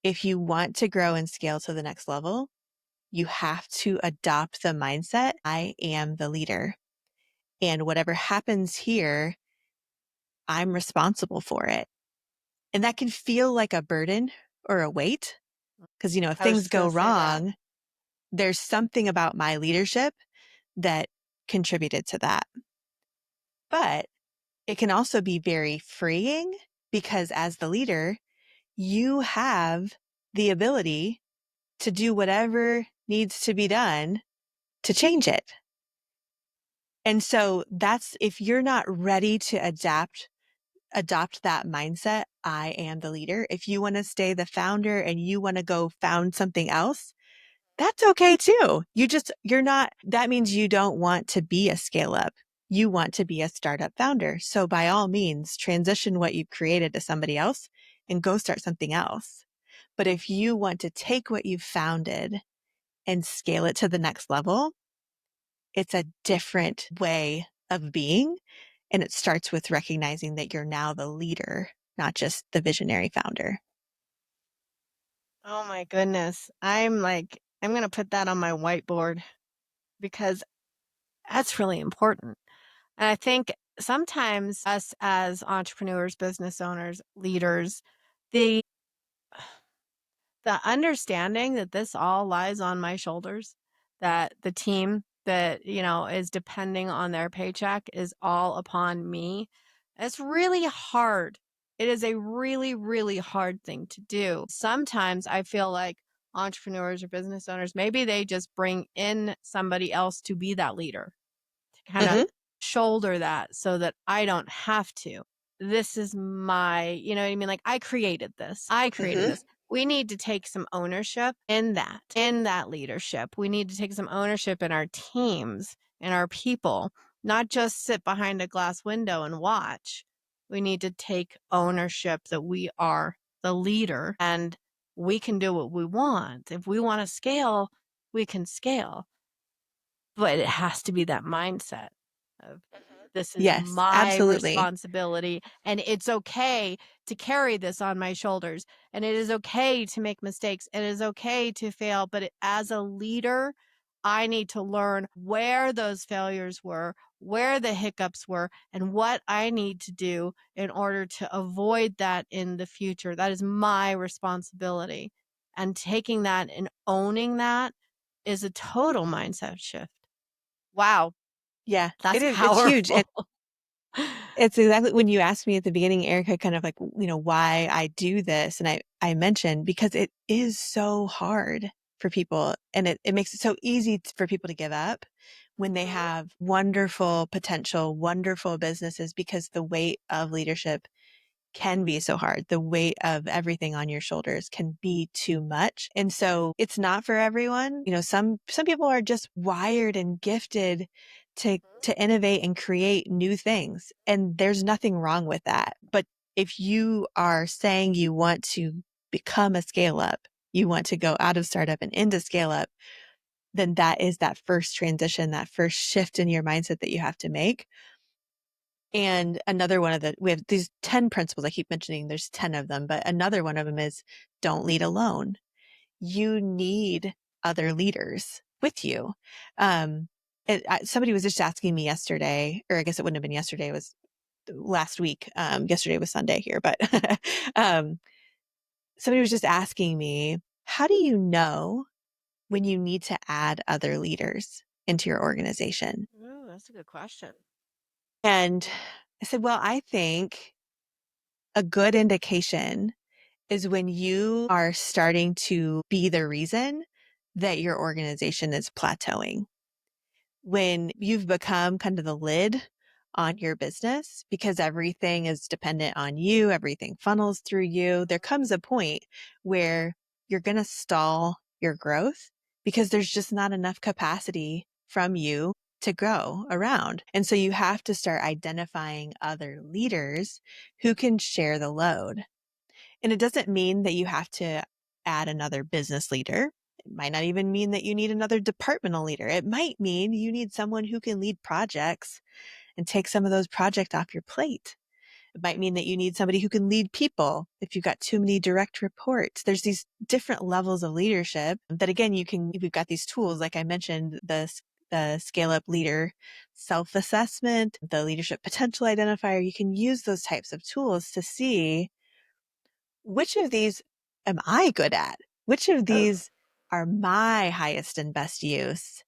If you want to grow and scale to the next level, you have to adopt the mindset, I am the leader. And whatever happens here, I'm responsible for it. And that can feel like a burden or a weight because, if I was things just go gonna say that. wrong, there's something about my leadership that contributed to that. But it can also be very freeing because as the leader, you have the ability to do whatever needs to be done to change it. And so if you're not ready to adopt that mindset, I am the leader. If you want to stay the founder and you want to go found something else, that's okay too. That means you don't want to be a scale up. You want to be a startup founder. So by all means, transition what you've created to somebody else and go start something else. But if you want to take what you've founded and scale it to the next level, it's a different way of being. And it starts with recognizing that you're now the leader, not just the visionary founder. Oh my goodness. I'm gonna put that on my whiteboard because that's really important. And I think sometimes us as entrepreneurs, business owners, leaders, the the understanding that this all lies on my shoulders, that the team that, is depending on their paycheck is all upon me. It's really hard. It is a really, really hard thing to do. Sometimes I feel like entrepreneurs or business owners, maybe they just bring in somebody else to be that leader, to kind of Mm-hmm. shoulder that so that I don't have to. This is my, you know what I mean? Like I created this. I created Mm-hmm. this. We need to take some ownership in that leadership. We need to take some ownership in our teams, in our people, not just sit behind a glass window and watch. We need to take ownership that we are the leader and we can do what we want. If we want to scale, we can scale. But it has to be that mindset of this is Yes, my absolutely. responsibility and it's okay to carry this on my shoulders and it is okay to make mistakes. It is okay to fail, but as a leader, I need to learn where those failures were, where the hiccups were, and what I need to do in order to avoid that in the future. That is my responsibility. And taking that and owning that is a total mindset shift. Wow, Yeah, it that's is. It's huge. powerful. It's exactly when you asked me at the beginning, Erica, kind of like, why I do this. And I mentioned because it is so hard for people and it makes it so easy for people to give up when they Mhm. have wonderful potential, wonderful businesses because the weight of leadership can be so hard. The weight of everything on your shoulders can be too much. And so it's not for everyone. Some people are just wired and gifted to innovate and create new things. And there's nothing wrong with that. But if you are saying you want to become a scale up, you want to go out of startup and into scale up, then that is that first transition, that first shift in your mindset that you have to make. And another one we have these 10 principles I keep mentioning, there's 10 of them, but another one of them is don't lead alone. You need other leaders with you. Somebody was just asking me yesterday, or I guess it wouldn't have been yesterday, it was last week. Yesterday was Sunday here, but um, somebody was just asking me, how do you know when you need to add other leaders into your organization? Oh, that's a good question. And I said, well, I think a good indication is when you are starting to be the reason that your organization is plateauing. When you've become kind of the lid on your business because everything is dependent on you, everything funnels through you, there comes a point where you're going to stall your growth because there's just not enough capacity from you to go around. And so you have to start identifying other leaders who can share the load. And it doesn't mean that you have to add another business leader. It might not even mean that you need another departmental leader. It might mean you need someone who can lead projects and take some of those projects off your plate. It might mean that you need somebody who can lead people if you've got too many direct reports. There's these different levels of leadership that, again, we've got these tools, like I mentioned, the scale up leader self-assessment, the leadership potential identifier. You can use those types of tools to see, which of these am I good at? Which of these are my highest and best use?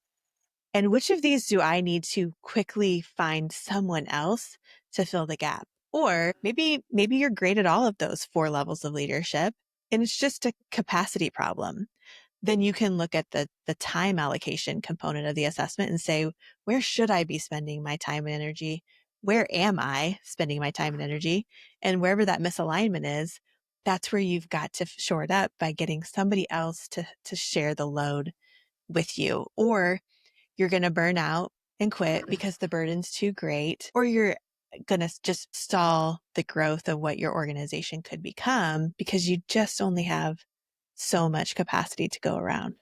And which of these do I need to quickly find someone else to fill the gap? Or maybe you're great at all of those 4 levels of leadership and it's just a capacity problem. Then you can look at the time allocation component of the assessment and say, where should I be spending my time and energy? Where am I spending my time and energy? And wherever that misalignment is, that's where you've got to shore it up by getting somebody else to share the load with you. Or you're going to burn out and quit because the burden's too great, or you're going to just stall the growth of what your organization could become because you just only have so much capacity to go around.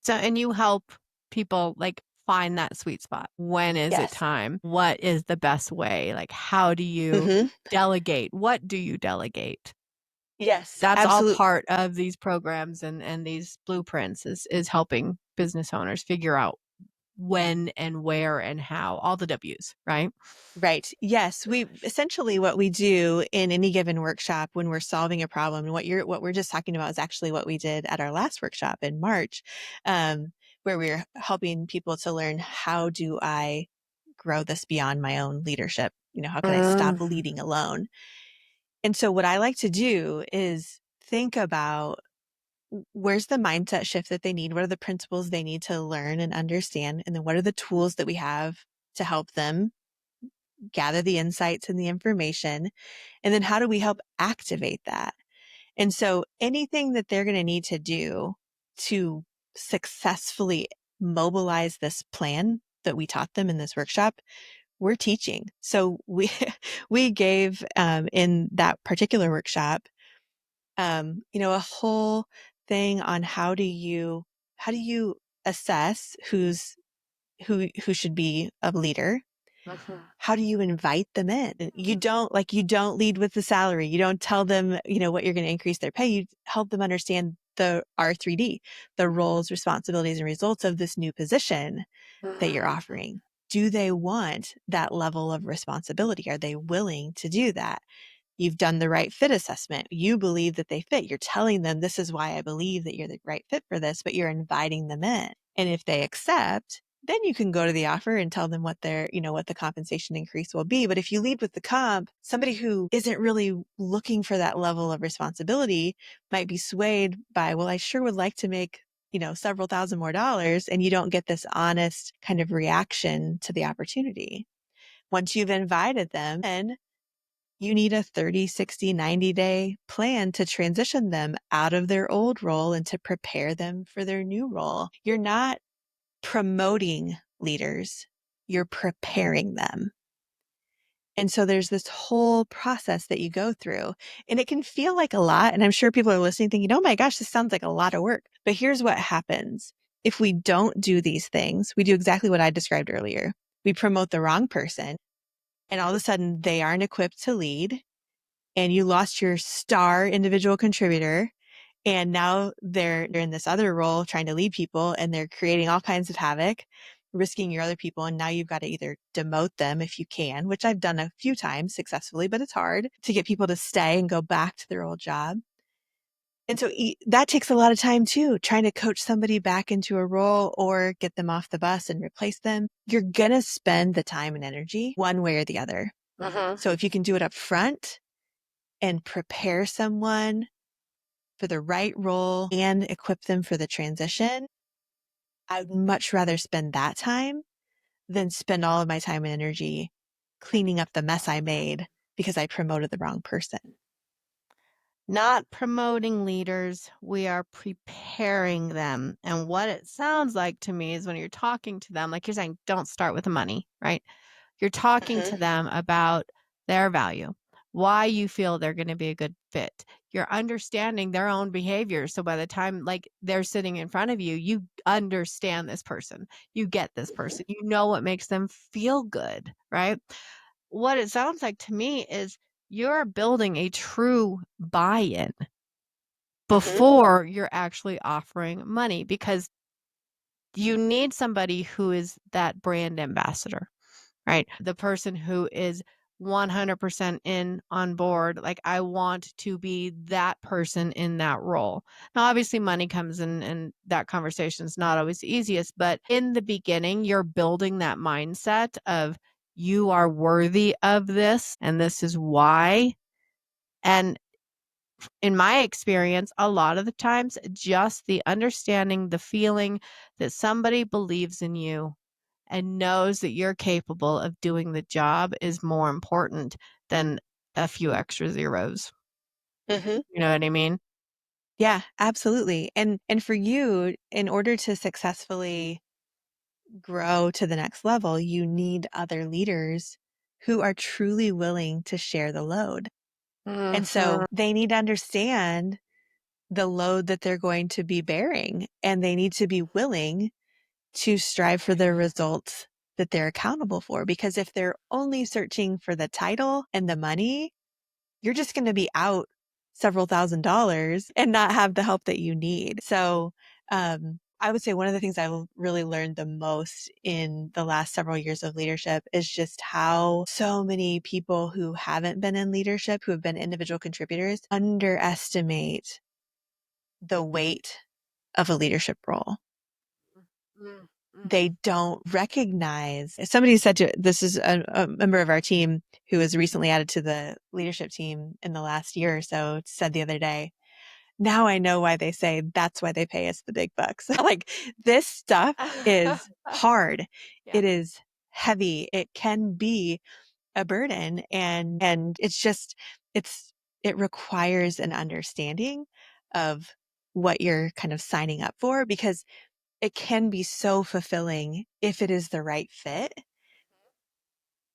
So, and you help people like find that sweet spot. When is it Yes. time? What is the best way? Like, how do you Mm-hmm. delegate? What do you delegate? Yes, That's all absolutely. part of these programs and these blueprints is helping business owners figure out when and where and how, all the W's, right? Right. Yes. What we do in any given workshop when we're solving a problem, and what we're just talking about is actually what we did at our last workshop in March, where we're helping people to learn, how do I grow this beyond my own leadership? How can I stop leading alone? And so what I like to do is think about, where's the mindset shift that they need? What are the principles they need to learn and understand? And then what are the tools that we have to help them gather the insights and the information? And then how do we help activate that? And so anything that they're going to need to do to successfully mobilize this plan that we taught them in this workshop, we're teaching. So we gave, in that particular workshop, a whole thing on how do you assess who should be a leader. How do you invite them in? You don't lead with the salary. You don't tell them, what you're going to increase their pay. You help them understand the R3D, the roles, responsibilities, and results of this new position that you're offering. Do they want that level of responsibility? Are they willing to do that? You've done the right fit assessment. You believe that they fit. You're telling them, this is why I believe that you're the right fit for this, but you're inviting them in. And if they accept, then you can go to the offer and tell them what what the compensation increase will be. But if you lead with the comp, somebody who isn't really looking for that level of responsibility might be swayed by, well, I sure would like to make, several thousand more dollars. And you don't get this honest kind of reaction to the opportunity. Once you've invited them in, you need a 30, 60, 90-day plan to transition them out of their old role and to prepare them for their new role. You're not promoting leaders, you're preparing them. And so there's this whole process that you go through, and it can feel like a lot. And I'm sure people are listening thinking, oh my gosh, this sounds like a lot of work. But here's what happens. If we don't do these things, we do exactly what I described earlier. We promote the wrong person, and all of a sudden they aren't equipped to lead, and you lost your star individual contributor. And now they're in this other role trying to lead people, and they're creating all kinds of havoc, risking your other people. And now you've got to either demote them if you can, which I've done a few times successfully, but it's hard to get people to stay and go back to their old job. And so that takes a lot of time too, trying to coach somebody back into a role or get them off the bus and replace them. You're going to spend the time and energy one way or the other. So if you can do it up front and prepare someone for the right role and equip them for the transition, I would much rather spend that time than spend all of my time and energy cleaning up the mess I made because I promoted the wrong person. Not promoting leaders, we are preparing them. And what it sounds like to me is when you're talking to them, like you're saying, don't start with the money, right? You're talking to them about their value, why you feel they're going to be a good fit. You're understanding their own behavior. So by the time like they're sitting in front of you, you understand this person. You get this person. You know what makes them feel good, right? What it sounds like to me is you're building a true buy-in before you're actually offering money, because you need somebody who is that brand ambassador, right? The person who is 100% in on board. Like, I want to be that person in that role. Now, obviously, money comes in, and that conversation is not always the easiest. But in the beginning, you're building that mindset of you are worthy of this, and this is why. And in my experience, a lot of the times, just the understanding, the feeling that somebody believes in you and knows that you're capable of doing the job is more important than a few extra zeros. You know what I mean? Yeah, absolutely. And for you, in order to successfully grow to the next level, you need other leaders who are truly willing to share the load. And so they need to understand the load that they're going to be bearing, and they need to be willing to strive for the results that they're accountable for. Because if they're only searching for the title and the money, you're just going to be out several $1,000s and not have the help that you need. So, I would say one of the things I've really learned the most in the last several years of leadership is just how so many people who haven't been in leadership, who have been individual contributors, underestimate the weight of a leadership role. They don't recognize. Somebody said this is a member of our team who was recently added to the leadership team in the last year or so, said the other day, now I know why they say that's why they pay us the big bucks. Like, this stuff is hard. Yeah. It is heavy. It can be a burden. And it requires an understanding of what you're kind of signing up for, because it can be so fulfilling if it is the right fit.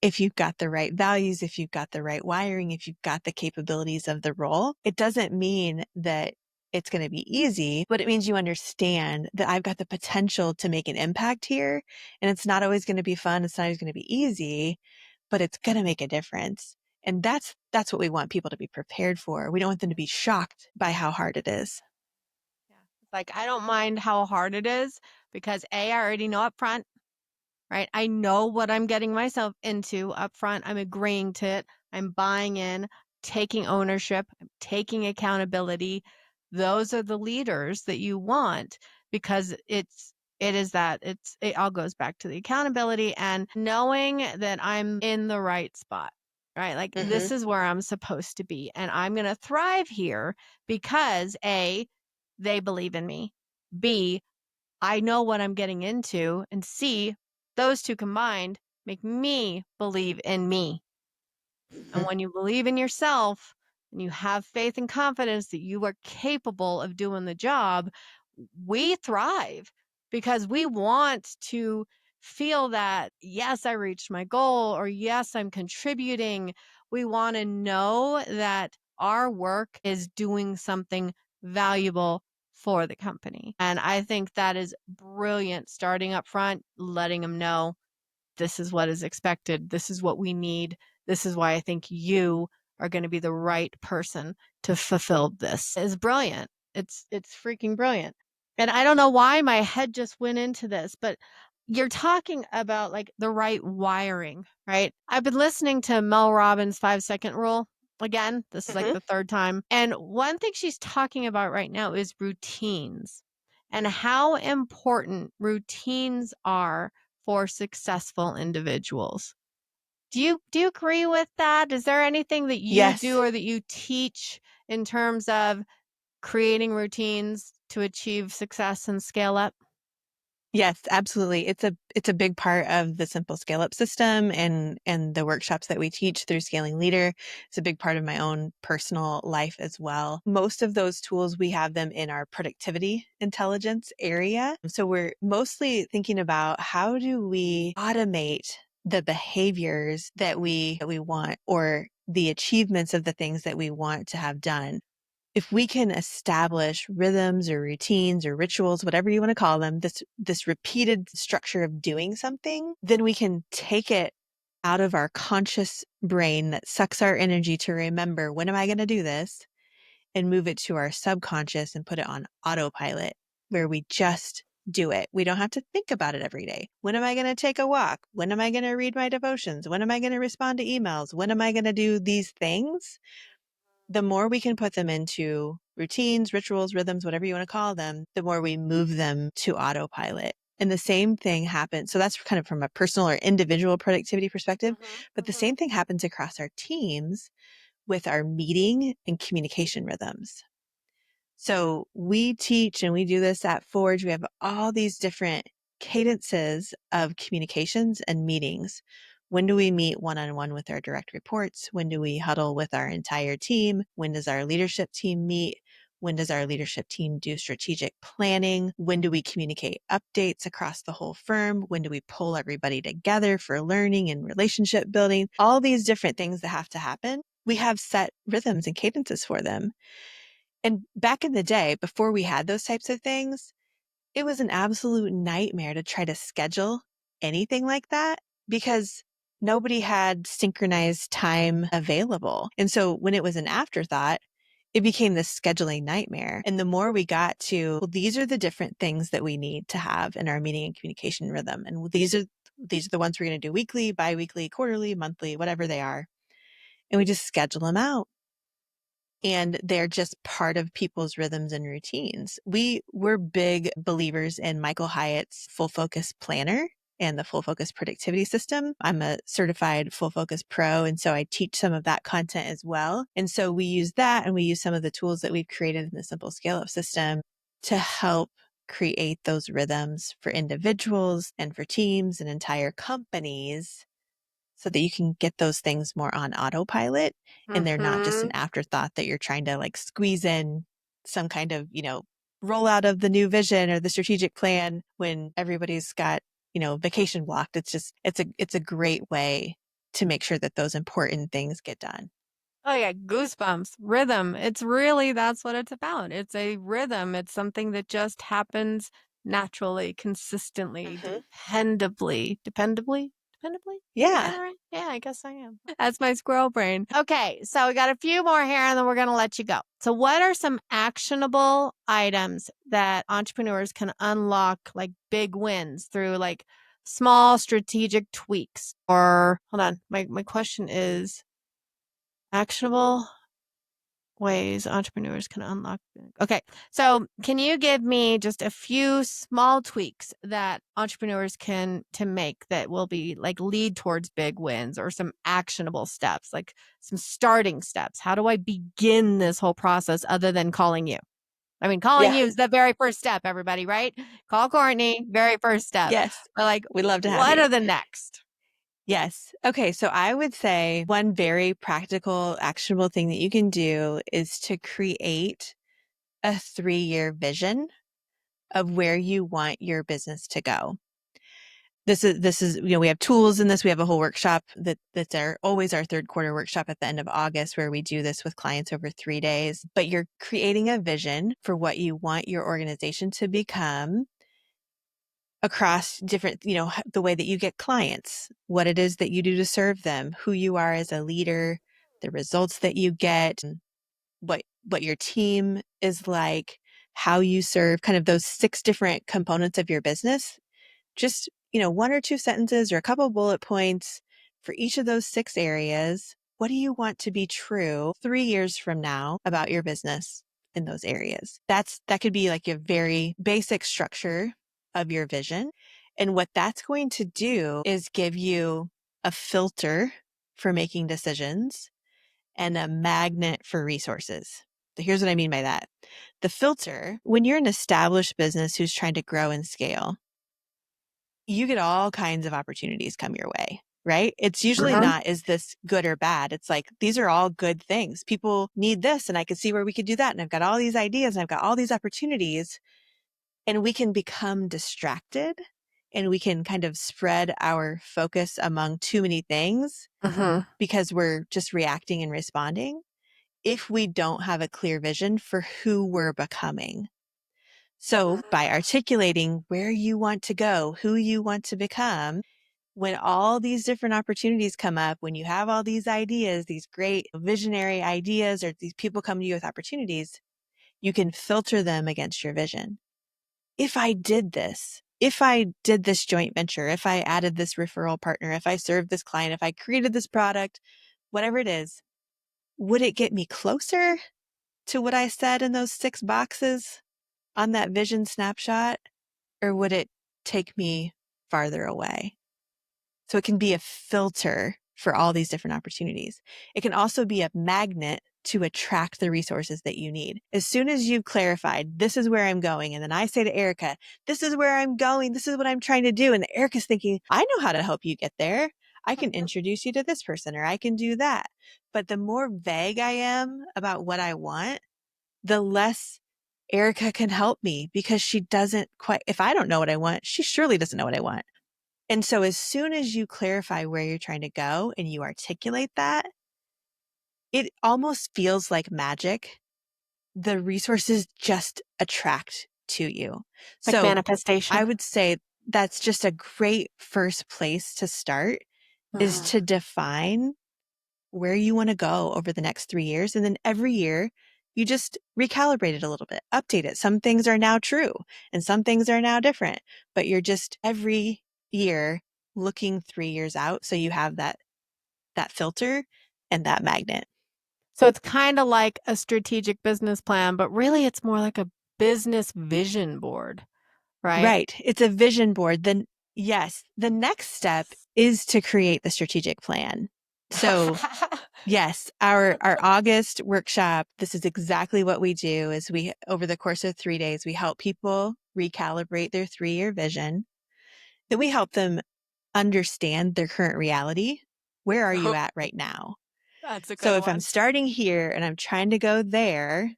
If you've got the right values, if you've got the right wiring, if you've got the capabilities of the role, it doesn't mean that it's going to be easy, but it means you understand that I've got the potential to make an impact here. And it's not always going to be fun. It's not always going to be easy, but it's going to make a difference. And that's what we want people to be prepared for. We don't want them to be shocked by how hard it is. Yeah. It's like, I don't mind how hard it is because I already know up front, right? I know what I'm getting myself into up front. I'm agreeing to it. I'm buying in, taking ownership, I'm taking accountability. Those are the leaders that you want, because it all goes back to the accountability and knowing that I'm in the right spot, right? Like, this is where I'm supposed to be, and I'm going to thrive here because A, they believe in me. B, I know what I'm getting into. And C, those two combined make me believe in me. And when you believe in yourself and you have faith and confidence that you are capable of doing the job, we thrive because we want to feel that, yes, I reached my goal, or yes, I'm contributing. We want to know that our work is doing something valuable for the company. And I think that is brilliant, starting up front, letting them know this is what is expected. This is what we need. This is why I think you are going to be the right person to fulfill this. It's brilliant. It's freaking brilliant. And I don't know why my head just went into this, but you're talking about like the right wiring, right? I've been listening to Mel Robbins' 5-second rule. Again, this is like Mhm. the third time. And one thing she's talking about right now is routines and how important routines are for successful individuals. Do you agree with that? Is there anything that you do Yes. or that you teach in terms of creating routines to achieve success and scale up? Yes, absolutely. It's a big part of the simple scale up system and the workshops that we teach through Scaling Leader. It's a big part of my own personal life as well. Most of those tools, we have them in our productivity intelligence area. So we're mostly thinking about how do we automate the behaviors that we want, or the achievements of the things that we want to have done. If we can establish rhythms or routines or rituals, whatever you want to call them, this repeated structure of doing something, then we can take it out of our conscious brain that sucks our energy to remember, when am I going to do this? And move it to our subconscious and put it on autopilot, where we just do it. We don't have to think about it every day. When am I going to take a walk? When am I going to read my devotions? When am I going to respond to emails? When am I going to do these things? The more we can put them into routines, rituals, rhythms, whatever you want to call them, the more we move them to autopilot. And the same thing happens. So that's kind of from a personal or individual productivity perspective. But the same thing happens across our teams with our meeting and communication rhythms. So we teach and we do this at Forge. We have all these different cadences of communications and meetings. When do we meet one-on-one with our direct reports? When do we huddle with our entire team? When does our leadership team meet? When does our leadership team do strategic planning? When do we communicate updates across the whole firm? When do we pull everybody together for learning and relationship building? All these different things that have to happen. We have set rhythms and cadences for them. And back in the day, before we had those types of things, it was an absolute nightmare to try to schedule anything like that, because nobody had synchronized time available. And so when it was an afterthought, it became this scheduling nightmare. And the more we got to, well, these are the different things that we need to have in our meeting and communication rhythm. And these are the ones we're going to do weekly, biweekly, quarterly, monthly, whatever they are. And we just schedule them out, and they're just part of people's rhythms and routines. We're big believers in Michael Hyatt's full focus planner and the full focus productivity system. I'm a certified full focus pro, and so I teach some of that content as well. And so we use that, and we use some of the tools that we've created in the simple scale up system to help create those rhythms for individuals and for teams and entire companies, so that you can get those things more on autopilot, and they're not just an afterthought that you're trying to like squeeze in some kind of, rollout of the new vision or the strategic plan when everybody's got, vacation blocked. It's a great way to make sure that those important things get done. Oh yeah, goosebumps. Rhythm. It's really that's what it's about. It's a rhythm. It's something that just happens naturally, consistently, Hmm. dependably. Am I saying Yeah. that right? Yeah, I guess I am. That's my squirrel brain. Okay, so we got a few more here and then we're gonna let you go. So what are some actionable items that entrepreneurs can unlock like big wins through like small strategic tweaks? Or hold on, my question is actionable ways entrepreneurs can unlock. Okay. So, can you give me just a few small tweaks that entrepreneurs can to make that will be like lead towards big wins, or some actionable steps, like some starting steps? How do I begin this whole process other than calling you? I mean, calling Yeah. you is the very first step, everybody, right? Call Courtney, very first step. Yes. But like, We'd love to have what you. are the next? Yes. Okay. So I would say one very practical, actionable thing that you can do is to create a 3-year vision of where you want your business to go. This is, we have tools in this. We have a whole workshop that's always our third quarter workshop at the end of August, where we do this with clients over 3 days. But you're creating a vision for what you want your organization to become across different, the way that you get clients, what it is that you do to serve them, who you are as a leader, the results that you get, what your team is like, how you serve, kind of those 6 different components of your business. Just one or two sentences or a couple bullet points for each of those 6 areas. What do you want to be true 3 years from now about your business in those areas? That could be like a very basic structure of your vision. And what that's going to do is give you a filter for making decisions and a magnet for resources. So here's what I mean by that. The filter, when you're an established business who's trying to grow and scale, you get all kinds of opportunities come your way, right? It's usually not, is this good or bad? It's like, these are all good things. People need this, and I could see where we could do that. And I've got all these ideas and I've got all these opportunities, and we can become distracted and we can kind of spread our focus among too many things because we're just reacting and responding if we don't have a clear vision for who we're becoming. So by articulating where you want to go, who you want to become, when all these different opportunities come up, when you have all these ideas, these great visionary ideas, or these people come to you with opportunities, you can filter them against your vision. If I did this joint venture, if I added this referral partner, if I served this client, if I created this product, whatever it is, would it get me closer to what I said in those 6 boxes on that vision snapshot, or would it take me farther away? So it can be a filter for all these different opportunities. It can also be a magnet to attract the resources that you need. As soon as you've clarified, this is where I'm going, and then I say to Erica, this is where I'm going, this is what I'm trying to do, and Erica's thinking, I know how to help you get there. I can introduce you to this person, or I can do that. But the more vague I am about what I want, the less Erica can help me, because she doesn't quite, if I don't know what I want, she surely doesn't know what I want. And so as soon as you clarify where you're trying to go and you articulate that, it almost feels like magic. The resources just attract to you. Like So manifestation. I would say that's just a great first place to start, is to define where you want to go over the next 3 years. And then every year you just recalibrate it a little bit, update it. Some things are now true and some things are now different, but you're just every year looking 3 years out. So you have that filter and that magnet. So it's kind of like a strategic business plan, but really it's more like a business vision board, right? Right. It's a vision board. Then yes, the next step is to create the strategic plan. So yes, our August workshop, this is exactly what we do. Is we, over the course of 3 days, we help people recalibrate their 3-year vision. Then we help them understand their current reality. Where are you at right now? That's a good So if one. I'm starting here and I'm trying to go there,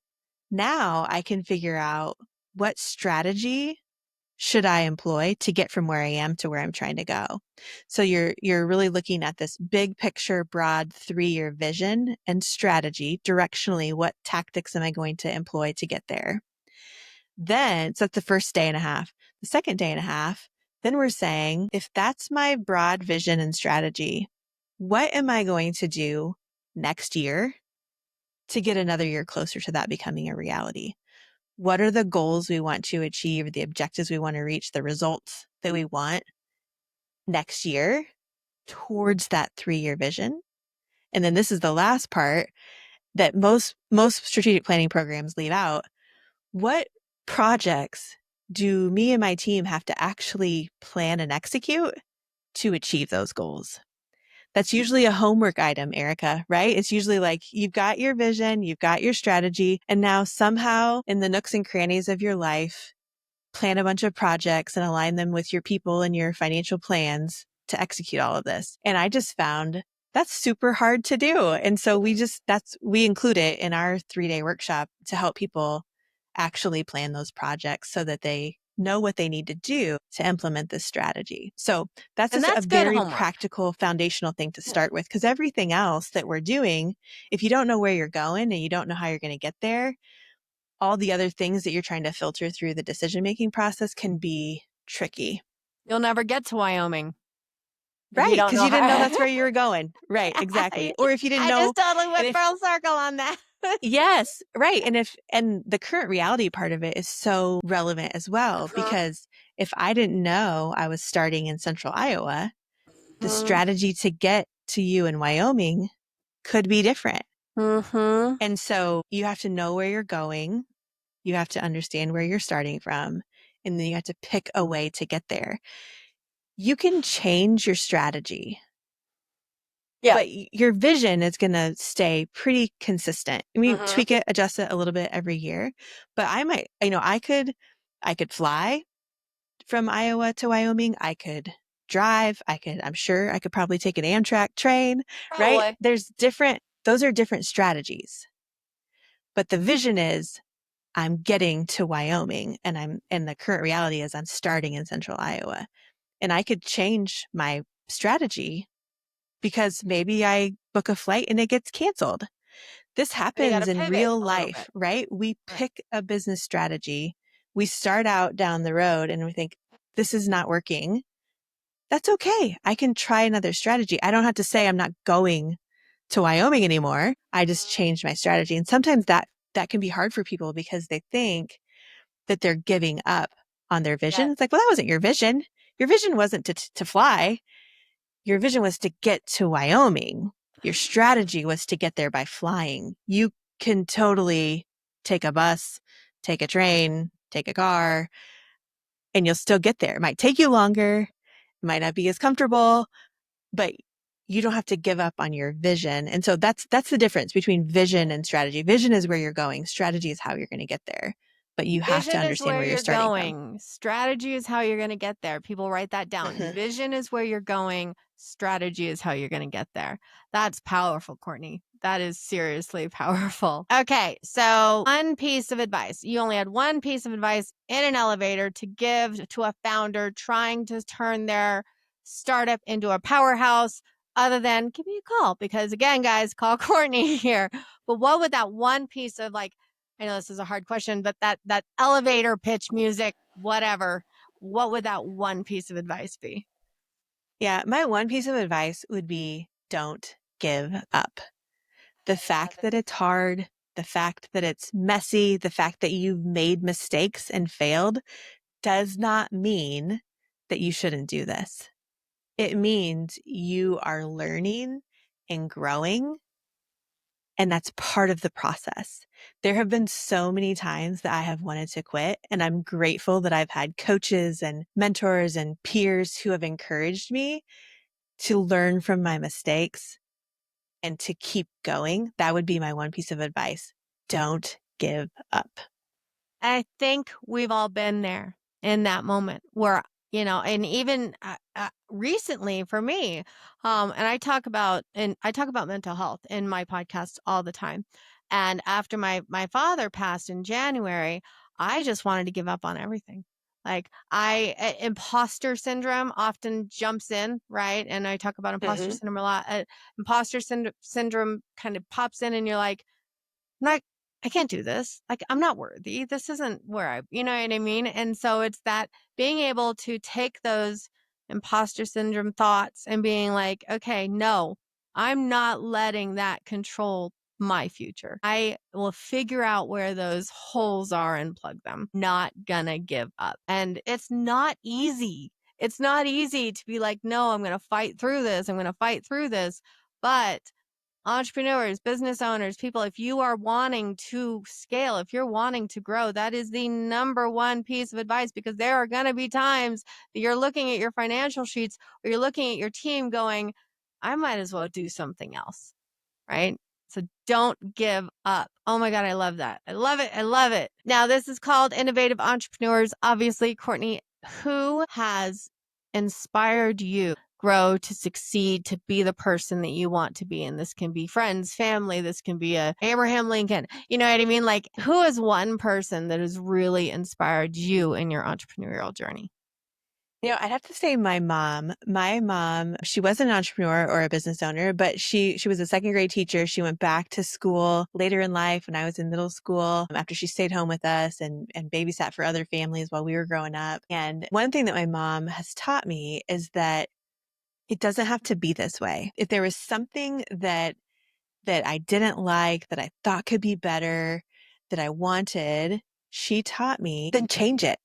now I can figure out what strategy should I employ to get from where I am to where I'm trying to go. So you're really looking at this big picture, broad 3-year vision and strategy. Directionally, what tactics am I going to employ to get there? Then, so that's the first day and a half. The second day and a half, then we're saying, if that's my broad vision and strategy, what am I going to do next year to get another year closer to that becoming a reality? What are the goals we want to achieve, the objectives we want to reach, the results that we want next year towards that 3-year vision? And then this is the last part that most strategic planning programs leave out. What projects do me and my team have to actually plan and execute to achieve those goals? That's usually a homework item, Erica, right? It's usually like, you've got your vision, you've got your strategy, and now somehow in the nooks and crannies of your life, plan a bunch of projects and align them with your people and your financial plans to execute all of this. And I just found that's super hard to do. And so we include it in our 3-day workshop to help people actually plan those projects so that they know what they need to do to implement this strategy. So that's And just a that's good very homework. practical foundational thing to start with, because everything else that we're doing, if you don't know where you're going and you don't know how you're going to get there, all the other things that you're trying to filter through the decision-making process can be tricky. You'll never get to Wyoming. Right, because you didn't know that's where you were going. Right, exactly. Or if you didn't I know, just totally went full circle on that. yes, right. And the current reality part of it is so relevant as well, because If I didn't know I was starting in central Iowa, the Mm-hmm. strategy to get to you in Wyoming could be different. Mm-hmm. And so you have to know where you're going. You have to understand where you're starting from. And then you have to pick a way to get there. You can change your strategy, Yeah. but your vision is going to stay pretty consistent. I mean, Mm-hmm. tweak it, adjust it a little bit every year. But I might, I could fly from Iowa to Wyoming. I could drive. I'm sure I could probably take an Amtrak train, right? Probably. Those are different strategies. But the vision is I'm getting to Wyoming and the current reality is I'm starting in central Iowa. And I could change my strategy because maybe I book a flight and it gets canceled. This And you got happens to in pivot real a little bit. life, right? We Right. pick a business strategy. We start out down the road and we think, this is not working. That's okay. I can try another strategy. I don't have to say I'm not going to Wyoming anymore. I just changed my strategy. And sometimes that can be hard for people because they think that they're giving up on their vision. Yes. It's like, well, that wasn't your vision. Your vision wasn't to fly. Your vision was to get to Wyoming. Your strategy was to get there by flying. You can totally take a bus, take a train, take a car, and you'll still get there. It might take you longer. It might not be as comfortable, but you don't have to give up on your vision. And so that's the difference between vision and strategy. Vision is where you're going. Strategy is how you're going to get there. But you have to Vision is understand where where you're you're starting from. going. Strategy is how you're going to get there. People write that down. Mm-hmm. Vision is where you're going. Strategy is how you're going to get there. That's powerful, Courtney. That is seriously powerful. Okay, so one piece of advice. You only had one piece of advice in an elevator to give to a founder trying to turn their startup into a powerhouse, other than give me a call. Because again, guys, call Courtney here. But what would that one piece of I know this is a hard question, but that elevator pitch music, whatever, what would that one piece of advice be? Yeah, my one piece of advice would be don't give up. The fact that it's hard, the fact that it's messy, the fact that you've made mistakes and failed does not mean that you shouldn't do this. It means you are learning and growing, and that's part of the process. There have been so many times that I have wanted to quit, and I'm grateful that I've had coaches and mentors and peers who have encouraged me to learn from my mistakes and to keep going. That would be my one piece of advice. Don't give up. I think we've all been there in that moment where, and even recently for me, and I talk about mental health in my podcast all the time. And after my father passed in January, I just wanted to give up on everything. Imposter syndrome often jumps in, right? And I talk about imposter Mm-hmm. syndrome a lot. Imposter syndrome kind of pops in, and you're like, not I can't do this. Like, I'm not worthy. This isn't where you know what I mean? And so it's that being able to take those imposter syndrome thoughts and being like, okay, no, I'm not letting that control my future. I will figure out where those holes are and plug them. Not gonna give up. And it's not easy. It's not easy to be like, no, I'm going to fight through this. I'm going to fight through this. But entrepreneurs, business owners, people, if you are wanting to scale, if you're wanting to grow, that is the number one piece of advice, because there are going to be times that you're looking at your financial sheets or you're looking at your team going, I might as well do something else, right? So don't give up. Oh my God, I love that. I love it. I love it. Now, this is called Innovative Entrepreneurs. Obviously, Courtney, who has inspired you grow to succeed, to be the person that you want to be? And this can be friends, family, this can be a Abraham Lincoln. You know what I mean? Like, who is one person that has really inspired you in your entrepreneurial journey? I'd have to say my mom. My mom, she wasn't an entrepreneur or a business owner, but she was a second grade teacher. She went back to school later in life when I was in middle school after she stayed home with us and babysat for other families while we were growing up. And one thing that my mom has taught me is that it doesn't have to be this way. If there was something that I didn't like, that I thought could be better, that I wanted, she taught me, then change it.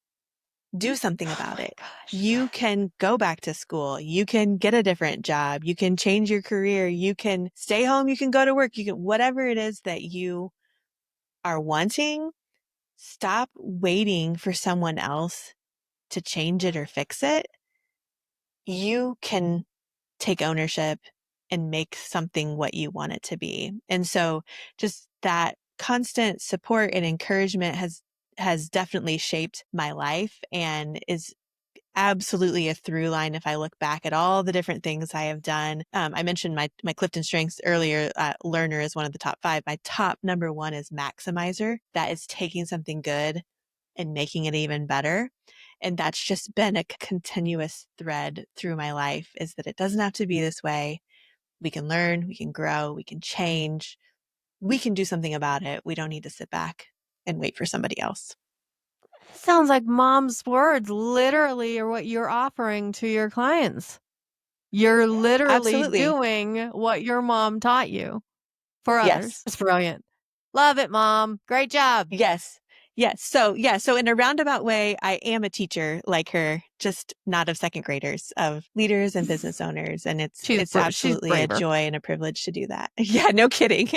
do something about my it. gosh. You can go back to school. You can get a different job. You can change your career. You can stay home. You can go to work. You can, whatever it is that you are wanting, stop waiting for someone else to change it or fix it. You can take ownership and make something what you want it to be. And so just that constant support and encouragement has definitely shaped my life and is absolutely a through line if I look back at all the different things I have done. I mentioned my CliftonStrengths earlier. Learner is one of the top 5. My top number 1 is maximizer. That is taking something good and making it even better. And that's just been a continuous thread through my life, is that it doesn't have to be this way. We can learn, we can grow, we can change, we can do something about it. We don't need to sit back and wait for somebody else. Sounds like mom's words literally are what you're offering to your clients. You're literally Absolutely. doing what your mom taught you for others. Yes. It's brilliant. Love it, mom. Great job. Yes. Yes. So in a roundabout way, I am a teacher like her, just not of second graders, of leaders and business owners. And it's She's absolutely a braver. joy and a privilege to do that. Yeah, no kidding.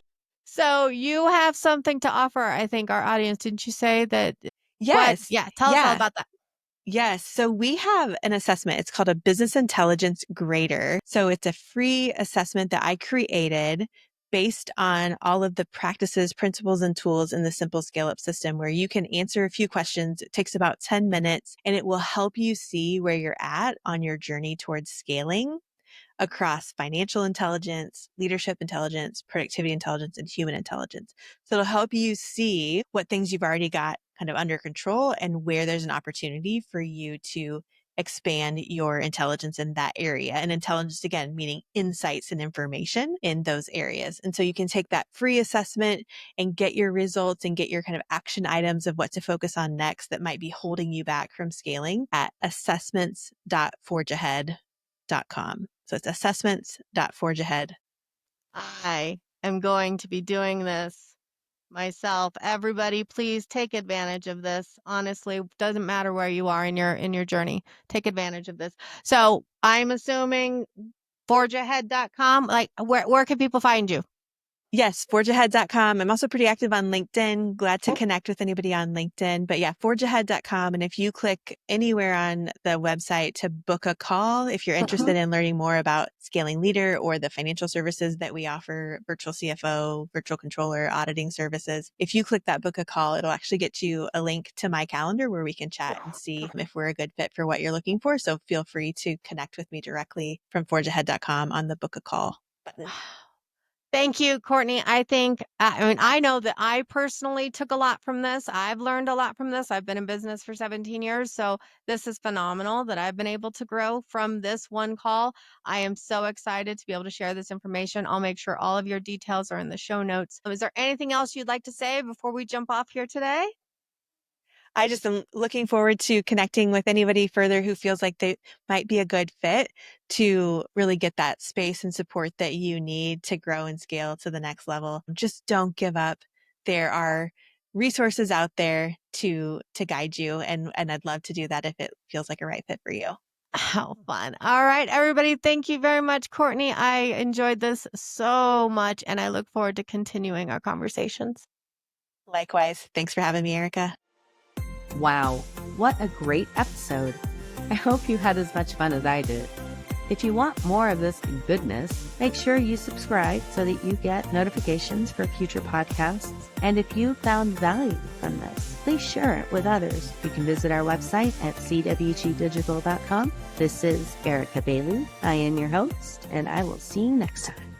So you have something to offer, I think, our audience. Didn't you say that? What? Yes. Yeah. Tell us all Yeah. about that. Yes. So we have an assessment. It's called a business intelligence grader. So it's a free assessment that I created based on all of the practices, principles, and tools in the Simple Scale Up system, where you can answer a few questions. It takes about 10 minutes and it will help you see where you're at on your journey towards scaling across financial intelligence, leadership intelligence, productivity intelligence, and human intelligence. So it'll help you see what things you've already got kind of under control and where there's an opportunity for you to expand your intelligence in that area. And intelligence, again, meaning insights and information in those areas. And so you can take that free assessment and get your results and get your kind of action items of what to focus on next that might be holding you back from scaling at assessments.forgeahead.com. So it's assessments.forgeahead. I am going to be doing this myself. Everybody, please take advantage of this. Honestly, doesn't matter where you are in your journey. Take advantage of this. So I'm assuming forgeahead.com. Like where can people find you? Yes, forgeahead.com. I'm also pretty active on LinkedIn. Glad to Cool. connect with anybody on LinkedIn. But yeah, forgeahead.com. And if you click anywhere on the website to book a call, if you're interested in learning more about Scaling Leader or the financial services that we offer, virtual CFO, virtual controller, auditing services, if you click that book a call, it'll actually get you a link to my calendar where we can chat and see if we're a good fit for what you're looking for. So feel free to connect with me directly from forgeahead.com on the book a call button. Thank you, Courtney. I know that I personally took a lot from this. I've learned a lot from this. I've been in business for 17 years. So this is phenomenal that I've been able to grow from this one call. I am so excited to be able to share this information. I'll make sure all of your details are in the show notes. Is there anything else you'd like to say before we jump off here today? I just am looking forward to connecting with anybody further who feels like they might be a good fit to really get that space and support that you need to grow and scale to the next level. Just don't give up. There are resources out there to guide you, and I'd love to do that if it feels like a right fit for you. How fun. All right, everybody. Thank you very much, Courtney. I enjoyed this so much, and I look forward to continuing our conversations. Likewise. Thanks for having me, Erica. Wow, what a great episode. I hope you had as much fun as I did. If you want more of this goodness, make sure you subscribe so that you get notifications for future podcasts. And if you found value from this, please share it with others. You can visit our website at cwgdigital.com. This is Erica Bailey. I am your host, and I will see you next time.